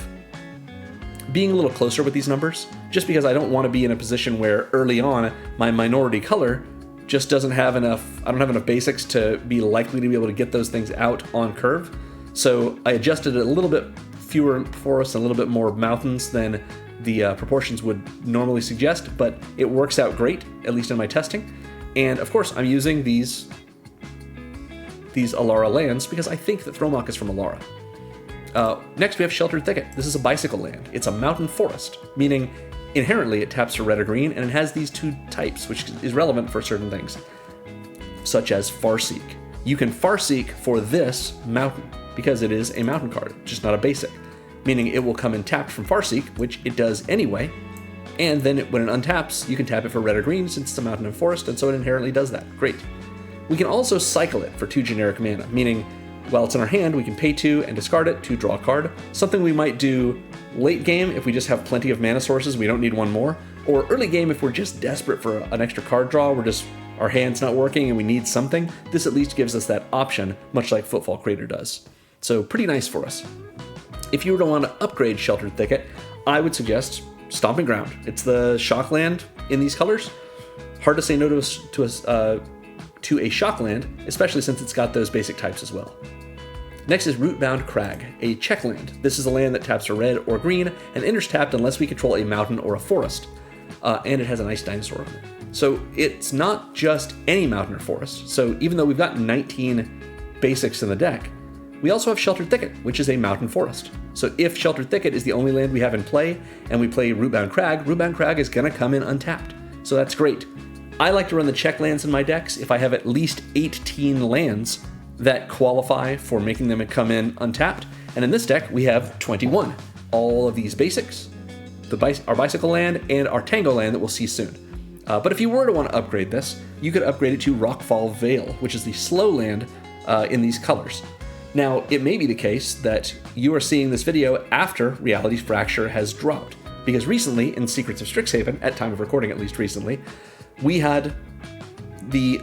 being a little closer with these numbers, just because I don't want to be in a position where early on my minority color just doesn't have enough, I don't have enough basics to be likely to be able to get those things out on curve. So I adjusted it a little bit fewer forests and a little bit more mountains than the proportions would normally suggest, but it works out great, at least in my testing. And of course, I'm using these Alara lands because I think that Thromok is from Alara. Next, we have Sheltered Thicket. This is a bicycle land. It's a mountain forest, meaning inherently it taps for red or green, and it has these 2 types, which is relevant for certain things, such as Farseek. You can Farseek for this mountain because it is a mountain card, just not a basic, meaning it will come in tapped from Farseek, which it does anyway, and then when it untaps, you can tap it for red or green since it's a mountain and forest, and so it inherently does that. Great. We can also cycle it for 2 generic mana, meaning while it's in our hand, we can pay 2 and discard it to draw a card, something we might do late game if we just have plenty of mana sources, we don't need one more, or early game if we're just desperate for an extra card draw, our hand's not working and we need something. This at least gives us that option, much like Footfall Crater does. So pretty nice for us. If you were to want to upgrade Sheltered Thicket, I would suggest Stomping Ground. It's the shock land in these colors. Hard to say no to a shock land, especially since it's got those basic types as well. Next is Rootbound Crag, a check land. This is a land that taps for red or green and enters tapped unless we control a mountain or a forest, and it has a nice dinosaur on it. So it's not just any mountain or forest. So even though we've got 19 basics in the deck, we also have Sheltered Thicket, which is a mountain forest. So if Sheltered Thicket is the only land we have in play, and we play Rootbound Crag is going to come in untapped. So that's great. I like to run the check lands in my decks if I have at least 18 lands that qualify for making them come in untapped. And in this deck, we have 21. All of these basics, our Bicycle land and our Tango land that we'll see soon. But if you were to want to upgrade this, you could upgrade it to Rockfall Vale, which is the slow land in these colors. Now, it may be the case that you are seeing this video after Reality Fracture has dropped, because recently, in Secrets of Strixhaven, at time of recording at least recently, we had the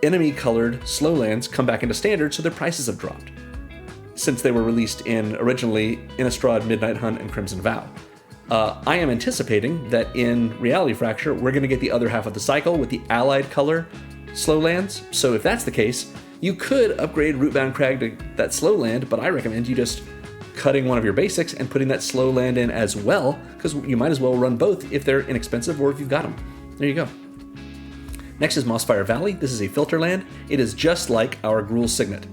enemy-colored slow lands come back into standard, so their prices have dropped, since they were released originally Innistrad, Midnight Hunt, and Crimson Vow. I am anticipating that in Reality Fracture, we're going to get the other half of the cycle with the allied color slow lands. So if that's the case, you could upgrade Rootbound Crag to that slow land, but I recommend you just cutting one of your basics and putting that slow land in as well, because you might as well run both if they're inexpensive or if you've got them. There you go. Next is Mossfire Valley. This is a filter land. It is just like our Gruul Signet,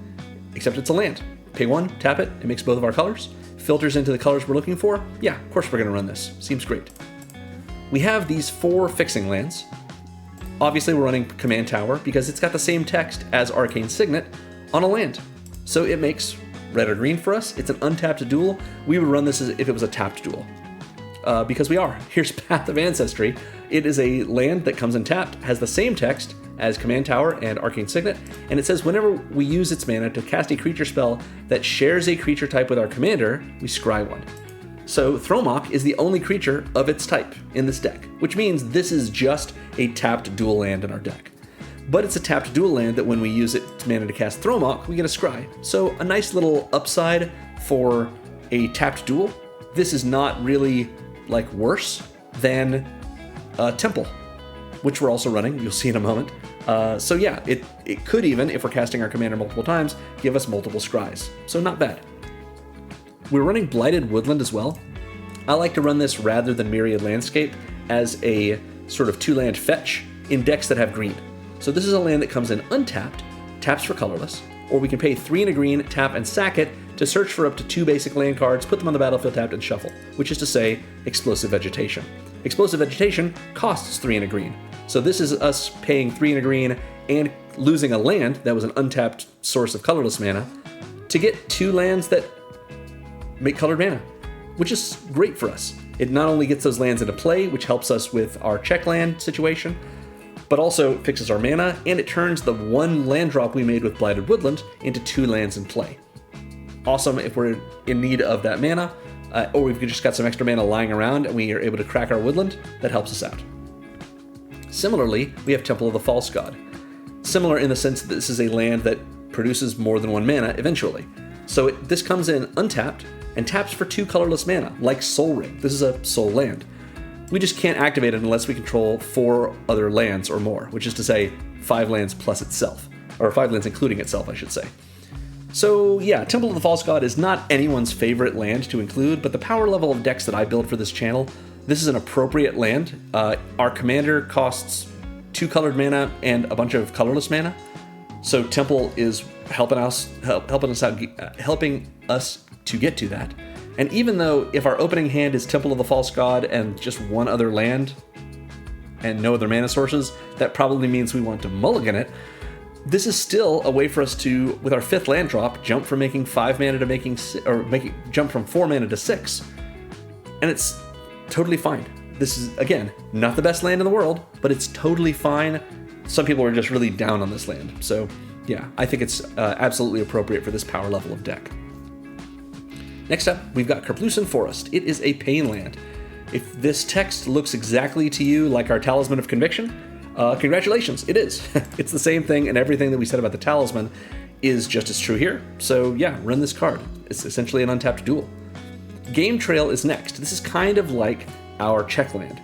except it's a land. Pay 1, tap it, it makes both of our colors. Filters into the colors we're looking for. Yeah, of course we're going to run this. Seems great. We have these 4 fixing lands. Obviously we're running Command Tower because it's got the same text as Arcane Signet on a land. So it makes red or green for us. It's an untapped duel. We would run this as if it was a tapped duel. Because we are. Here's Path of Ancestry. It is a land that comes in tapped, has the same text as Command Tower and Arcane Signet, and it says whenever we use its mana to cast a creature spell that shares a creature type with our commander, we scry one. So Thromok is the only creature of its type in this deck, which means this is just a tapped dual land in our deck. But it's a tapped dual land that when we use it to mana to cast Thromok, we get a scry. So a nice little upside for a tapped duel. This is not really like worse than Temple, which we're also running. You'll see in a moment. So yeah, it could even, if we're casting our commander multiple times, give us multiple scries. So not bad. We're running Blighted Woodland as well. I like to run this rather than Myriad Landscape as a sort of 2-land fetch in decks that have green. So this is a land that comes in untapped, taps for colorless, or we can pay 3 and a green, tap and sack it to search for up to 2 basic land cards, put them on the battlefield tapped and shuffle, which is to say, Explosive Vegetation. Explosive Vegetation costs 3 and a green. So this is us paying 3 and a green and losing a land that was an untapped source of colorless mana to get 2 lands that make colored mana, which is great for us. It not only gets those lands into play, which helps us with our check land situation, but also fixes our mana, and it turns the 1 land drop we made with Blighted Woodland into 2 lands in play. Awesome if we're in need of that mana, or we've just got some extra mana lying around and we are able to crack our woodland, that helps us out. Similarly, we have Temple of the False God. Similar in the sense that this is a land that produces more than 1 mana eventually. So this comes in untapped and taps for 2 colorless mana, like Soul Ring. This is a soul land. We just can't activate it unless we control 4 other lands or more, which is to say 5 lands plus itself, or 5 lands including itself, I should say. So yeah, Temple of the False God is not anyone's favorite land to include, but the power level of decks that I build for this channel, this is an appropriate land. Our commander costs 2 colored mana and a bunch of colorless mana, so Temple is helping us to get to that. And even though if our opening hand is Temple of the False God and just 1 other land and no other mana sources, that probably means we want to mulligan it. This is still a way for us to, with our 5th land drop, jump from making 5 mana to jump from 4 mana to 6. And it's totally fine. This is, again, not the best land in the world, but it's totally fine. Some people are just really down on this land. So yeah, I think it's absolutely appropriate for this power level of deck. Next up, we've got Kerplusan Forest. It is a pain land. If this text looks exactly to you like our Talisman of Conviction, congratulations, it is. It's the same thing, and everything that we said about the Talisman is just as true here. So yeah, run this card. It's essentially an untapped duel. Game Trail is next. This is kind of like our check land.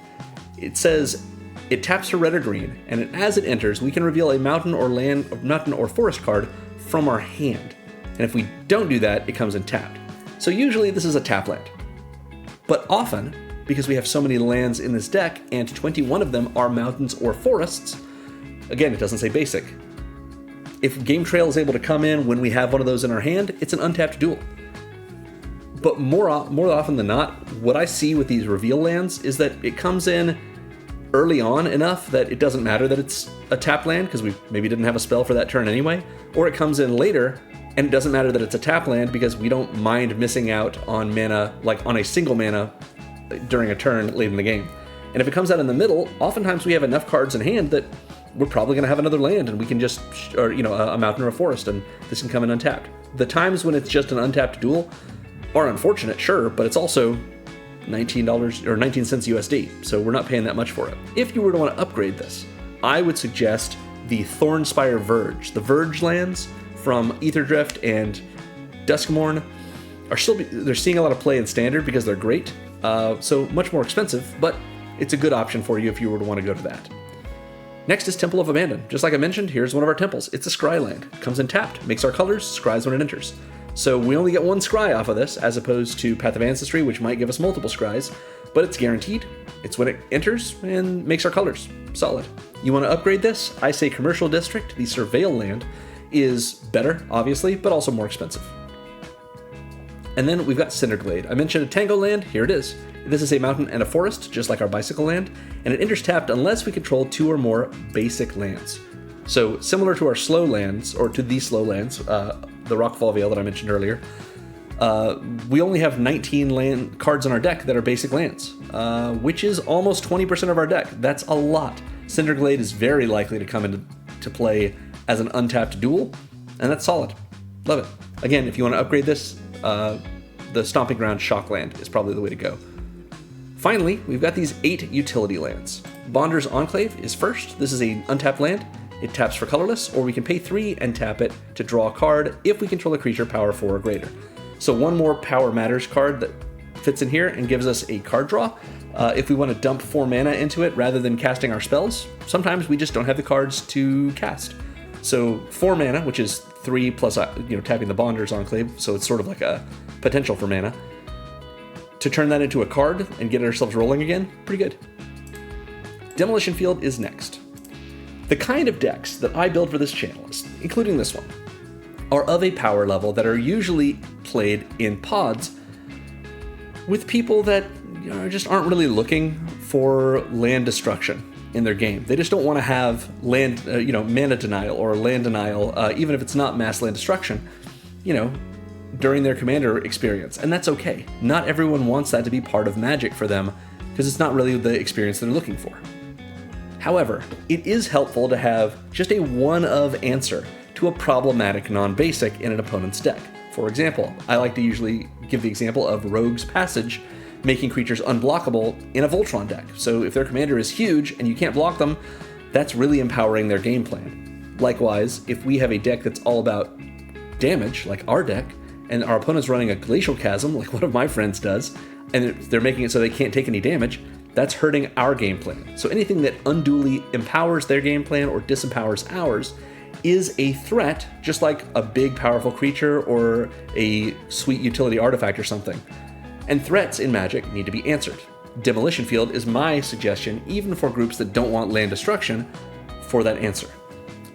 It says it taps for red or green, and as it enters, we can reveal a mountain or forest card from our hand. And if we don't do that, it comes in tapped. So usually this is a tap land. But often, because we have so many lands in this deck, and 21 of them are mountains or forests, again, it doesn't say basic. If Game Trail is able to come in when we have one of those in our hand, it's an untapped duel. But more often than not, what I see with these reveal lands is that it comes in early on enough that it doesn't matter that it's a tap land, because we maybe didn't have a spell for that turn anyway, or it comes in later, and it doesn't matter that it's a tap land because we don't mind missing out on mana, like on a single mana during a turn late in the game. And if it comes out in the middle, oftentimes we have enough cards in hand that we're probably going to have another land, and we can just, or a mountain or a forest, and this can come in untapped. The times when it's just an untapped duel are unfortunate, sure, but it's also $19 or 19 cents USD, so we're not paying that much for it. If you were to want to upgrade this, I would suggest the Thornspire Verge. The Verge lands from Aetherdrift and Duskmourn they're seeing a lot of play in Standard because they're great, so much more expensive, but it's a good option for you if you were to want to go to that. Next is Temple of Abandon. Just like I mentioned, here's one of our temples. It's a scry land. Comes in tapped, makes our colors, scries when it enters. So we only get one scry off of this, as opposed to Path of Ancestry, which might give us multiple scries, but it's guaranteed. It's when it enters and makes our colors. Solid. You want to upgrade this? I say Commercial District, the Surveil land, is better, obviously, but also more expensive. And then we've got Cinderglade. I mentioned a Tango land, here it is. This is a mountain and a forest, just like our Bicycle land, and it enters tapped unless we control 2 or more basic lands. So similar to our slow lands, or to the slow lands, the Rockfall Vale that I mentioned earlier, we only have 19 land cards on our deck that are basic lands, which is almost 20% of our deck. That's a lot. Cinderglade is very likely to come into play as an untapped duel, and that's solid. Love it. Again, if you want to upgrade this, the Stomping Ground Shockland is probably the way to go. Finally, we've got these 8 utility lands. Bonder's Enclave is first. This is an untapped land. It taps for colorless, or we can pay 3 and tap it to draw a card if we control a creature power 4 or greater. So one more Power Matters card that fits in here and gives us a card draw. If we want to dump 4 mana into it rather than casting our spells, sometimes we just don't have the cards to cast. So 4 mana, which is 3 plus tapping the Bonder's Enclave, so it's sort of like a potential for mana. To turn that into a card and get ourselves rolling again, pretty good. Demolition Field is next. The kind of decks that I build for this channel, including this one, are of a power level that are usually played in pods with people that just aren't really looking for land destruction in their game. They just don't want to have land, mana denial or land denial, even if it's not mass land destruction, during their commander experience, and that's okay. Not everyone wants that to be part of Magic for them, because it's not really the experience they're looking for. However, it is helpful to have just a one-of answer to a problematic non-basic in an opponent's deck. For example, I like to usually give the example of Rogue's Passage, making creatures unblockable in a Voltron deck. So if their commander is huge and you can't block them, that's really empowering their game plan. Likewise, if we have a deck that's all about damage, like our deck, and our opponent's running a Glacial Chasm, like one of my friends does, and they're making it so they can't take any damage, that's hurting our game plan. So anything that unduly empowers their game plan or disempowers ours is a threat, just like a big powerful creature or a sweet utility artifact or something. And threats in Magic need to be answered. Demolition Field is my suggestion, even for groups that don't want land destruction, for that answer.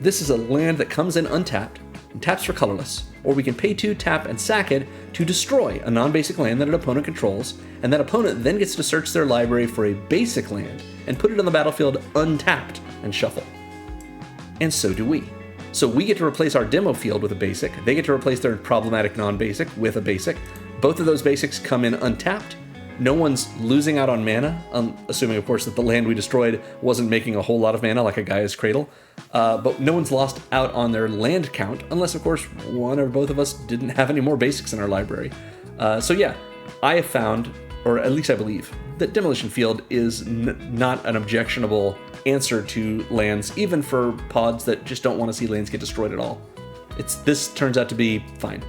This is a land that comes in untapped, and taps for colorless, or we can pay 2, tap, and sack it to destroy a non-basic land that an opponent controls, and that opponent then gets to search their library for a basic land and put it on the battlefield untapped and shuffle. And so do we. So we get to replace our demo field with a basic, they get to replace their problematic non-basic with a basic. Both of those basics come in untapped. No one's losing out on mana, assuming, of course, that the land we destroyed wasn't making a whole lot of mana like a Gaia's Cradle. But no one's lost out on their land count, unless, of course, one or both of us didn't have any more basics in our library. So yeah, I have found, or at least I believe, that Demolition Field is not an objectionable answer to lands, even for pods that just don't want to see lands get destroyed at all. This turns out to be fine.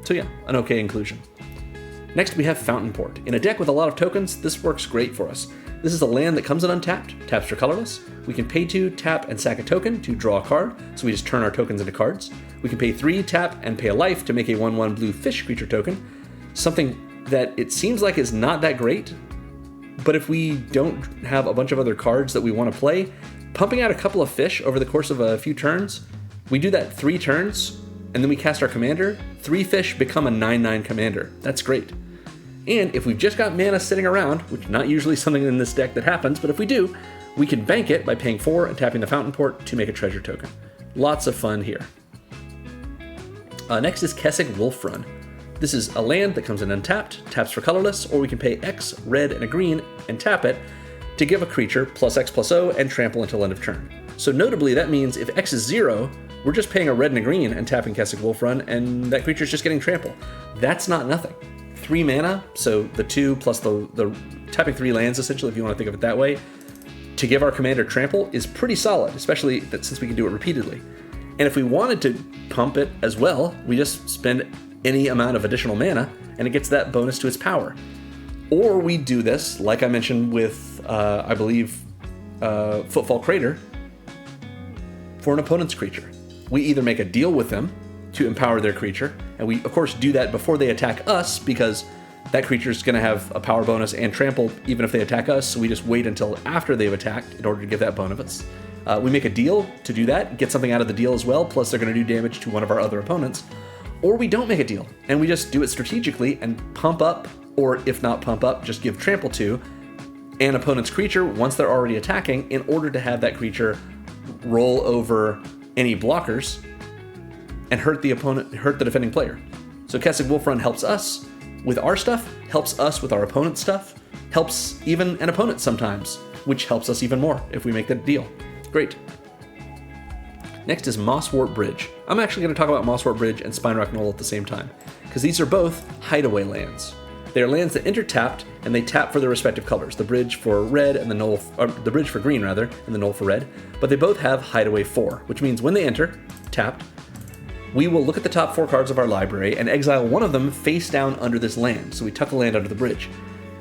So yeah, an okay inclusion. Next, we have Fountain Port. In a deck with a lot of tokens, this works great for us. This is a land that comes in untapped, taps for colorless. We can pay 2, tap, and sack a token to draw a card, so we just turn our tokens into cards. We can pay 3, tap, and pay a life to make a 1/1 blue fish creature token, something that it seems like is not that great, but if we don't have a bunch of other cards that we want to play, pumping out a couple of fish over the course of a few turns, we do that 3 turns, and then we cast our commander, 3 fish become a 9/9 commander. That's great. And if we've just got mana sitting around, which not usually something in this deck that happens, but if we do, we can bank it by paying 4 and tapping the Fountain Port to make a treasure token. Lots of fun here. Next is Kessig Wolfrun. This is a land that comes in untapped, taps for colorless, or we can pay X, red, and a green, and tap it to give a creature +X/+O and trample until end of turn. So notably, that means if X is 0, we're just paying a red and a green and tapping Kessig Wolfrun, and that creature's just getting trample. That's not nothing. 3 mana, so the 2 plus the tapping 3 lands, essentially, if you want to think of it that way, to give our commander trample is pretty solid, especially since we can do it repeatedly. And if we wanted to pump it as well, we just spend any amount of additional mana, and it gets that bonus to its power. Or we do this, like I mentioned with, I believe, Footfall Crater, for an opponent's creature. We either make a deal with them to empower their creature, and we, of course, do that before they attack us, because that creature is going to have a power bonus and trample even if they attack us, so we just wait until after they've attacked in order to give that bonus. We make a deal to do that, get something out of the deal as well, plus they're going to do damage to one of our other opponents. Or we don't make a deal, and we just do it strategically and pump up, or if not pump up, just give trample to an opponent's creature once they're already attacking in order to have that creature roll over any blockers and hurt the defending player. So Kessig Wolfrun helps us with our stuff, helps us with our opponent's stuff, helps even an opponent sometimes, which helps us even more if we make that deal. Great. Next is Mosswort Bridge. I'm actually going to talk about Mosswort Bridge and Spinerock Knoll at the same time, because these are both hideaway lands. They are lands that enter tapped, and they tap for their respective colors. The bridge for red and the knoll, or the bridge for green rather, and the knoll for red. But they both have hideaway 4, which means when they enter, tapped, we will look at the top 4 cards of our library and exile one of them face down under this land. So we tuck a land under the bridge,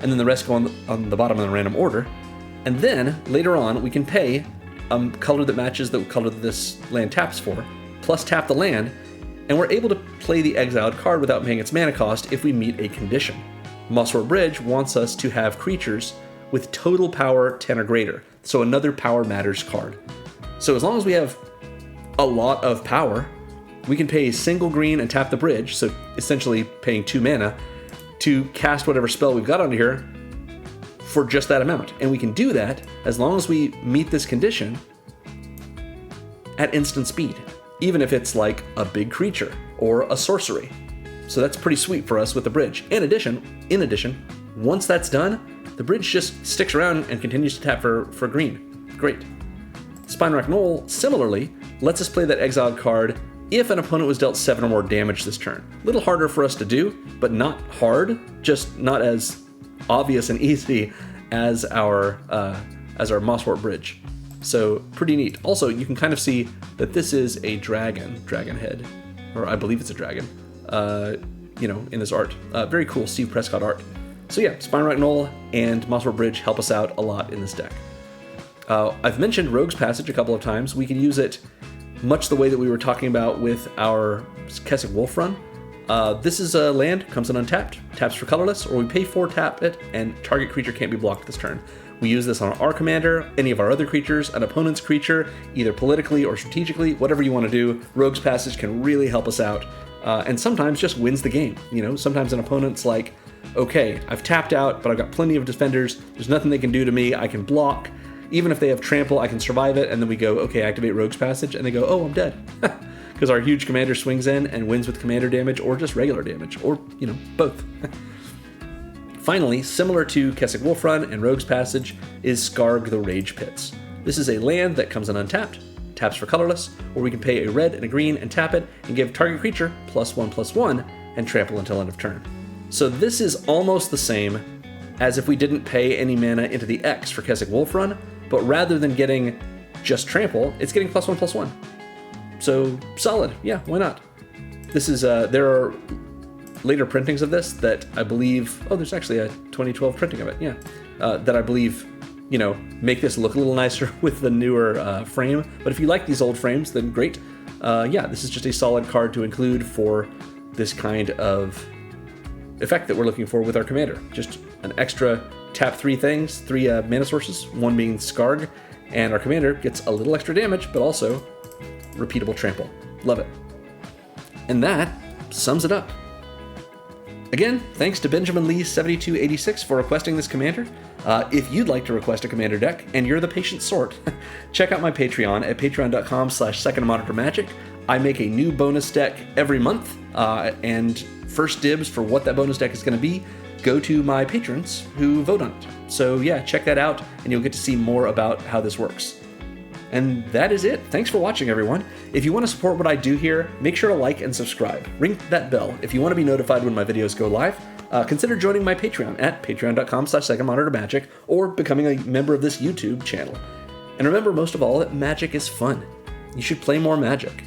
and then the rest go on the bottom in a random order. And then later on, we can pay a color that matches the color that this land taps for, plus tap the land, and we're able to play the exiled card without paying its mana cost if we meet a condition. Mosswort Bridge wants us to have creatures with total power 10 or greater, so another Power Matters card. So as long as we have a lot of power, we can pay a single green and tap the bridge, so essentially paying 2 mana, to cast whatever spell we've got under here for just that amount. And we can do that as long as we meet this condition at instant speed, even if it's like a big creature or a sorcery. So that's pretty sweet for us with the bridge. In addition, once that's done, the bridge just sticks around and continues to tap for green. Great. Spinerock Knoll, similarly, lets us play that exiled card if an opponent was dealt 7 or more damage this turn. A little harder for us to do, but not hard, just not as obvious and easy as our Mosswort Bridge. So pretty neat. Also, you can kind of see that this is a dragon head, or I believe it's a dragon, in this art. Very cool Steve Prescott art. So yeah, Spinerock Knoll and Mosswort Bridge help us out a lot in this deck. I've mentioned Rogue's Passage a couple of times. We can use it much the way that we were talking about with our Kessig Wolfrun. This is a land, comes in untapped, taps for colorless, or we pay 4, tap it, and target creature can't be blocked this turn. We use this on our commander, any of our other creatures, an opponent's creature, either politically or strategically, whatever you want to do. Rogue's Passage can really help us out, and sometimes just wins the game. Sometimes an opponent's like, okay, I've tapped out, but I've got plenty of defenders, there's nothing they can do to me, I can block. Even if they have trample, I can survive it, and then we go, okay, activate Rogue's Passage, and they go, oh, I'm dead. Because our huge commander swings in and wins with commander damage, or just regular damage, or, both. Finally, similar to Kessig Wolfrun and Rogue's Passage, is Skarg the Rage Pits. This is a land that comes in untapped, taps for colorless, or we can pay a red and a green and tap it, and give target creature +1/+1, and trample until end of turn. So this is almost the same as if we didn't pay any mana into the X for Kessig Wolfrun, but rather than getting just trample, it's getting +1/+1. So solid, yeah, why not? This is there are later printings of this that I believe, there's actually a 2012 printing of it, yeah, that I believe, make this look a little nicer with the newer frame. But if you like these old frames, then great. This is just a solid card to include for this kind of effect that we're looking for with our commander. Just an extra tap 3 things, 3 mana sources, one being Skarg, and our commander gets a little extra damage, but also repeatable trample. Love it. And that sums it up. Again, thanks to Benjamin Lee 7286 for requesting this commander. If you'd like to request a commander deck, and you're the patient sort, check out my Patreon at patreon.com/secondmonitormagic. I make a new bonus deck every month, and first dibs for what that bonus deck is going to be go to my patrons who vote on it. So yeah, check that out, and you'll get to see more about how this works. And that is it. Thanks for watching, everyone. If you want to support what I do here, make sure to like and subscribe. Ring that bell if you want to be notified when my videos go live. Consider joining my Patreon at patreon.com/secondmonitormagic or becoming a member of this YouTube channel. And remember, most of all, that magic is fun. You should play more Magic.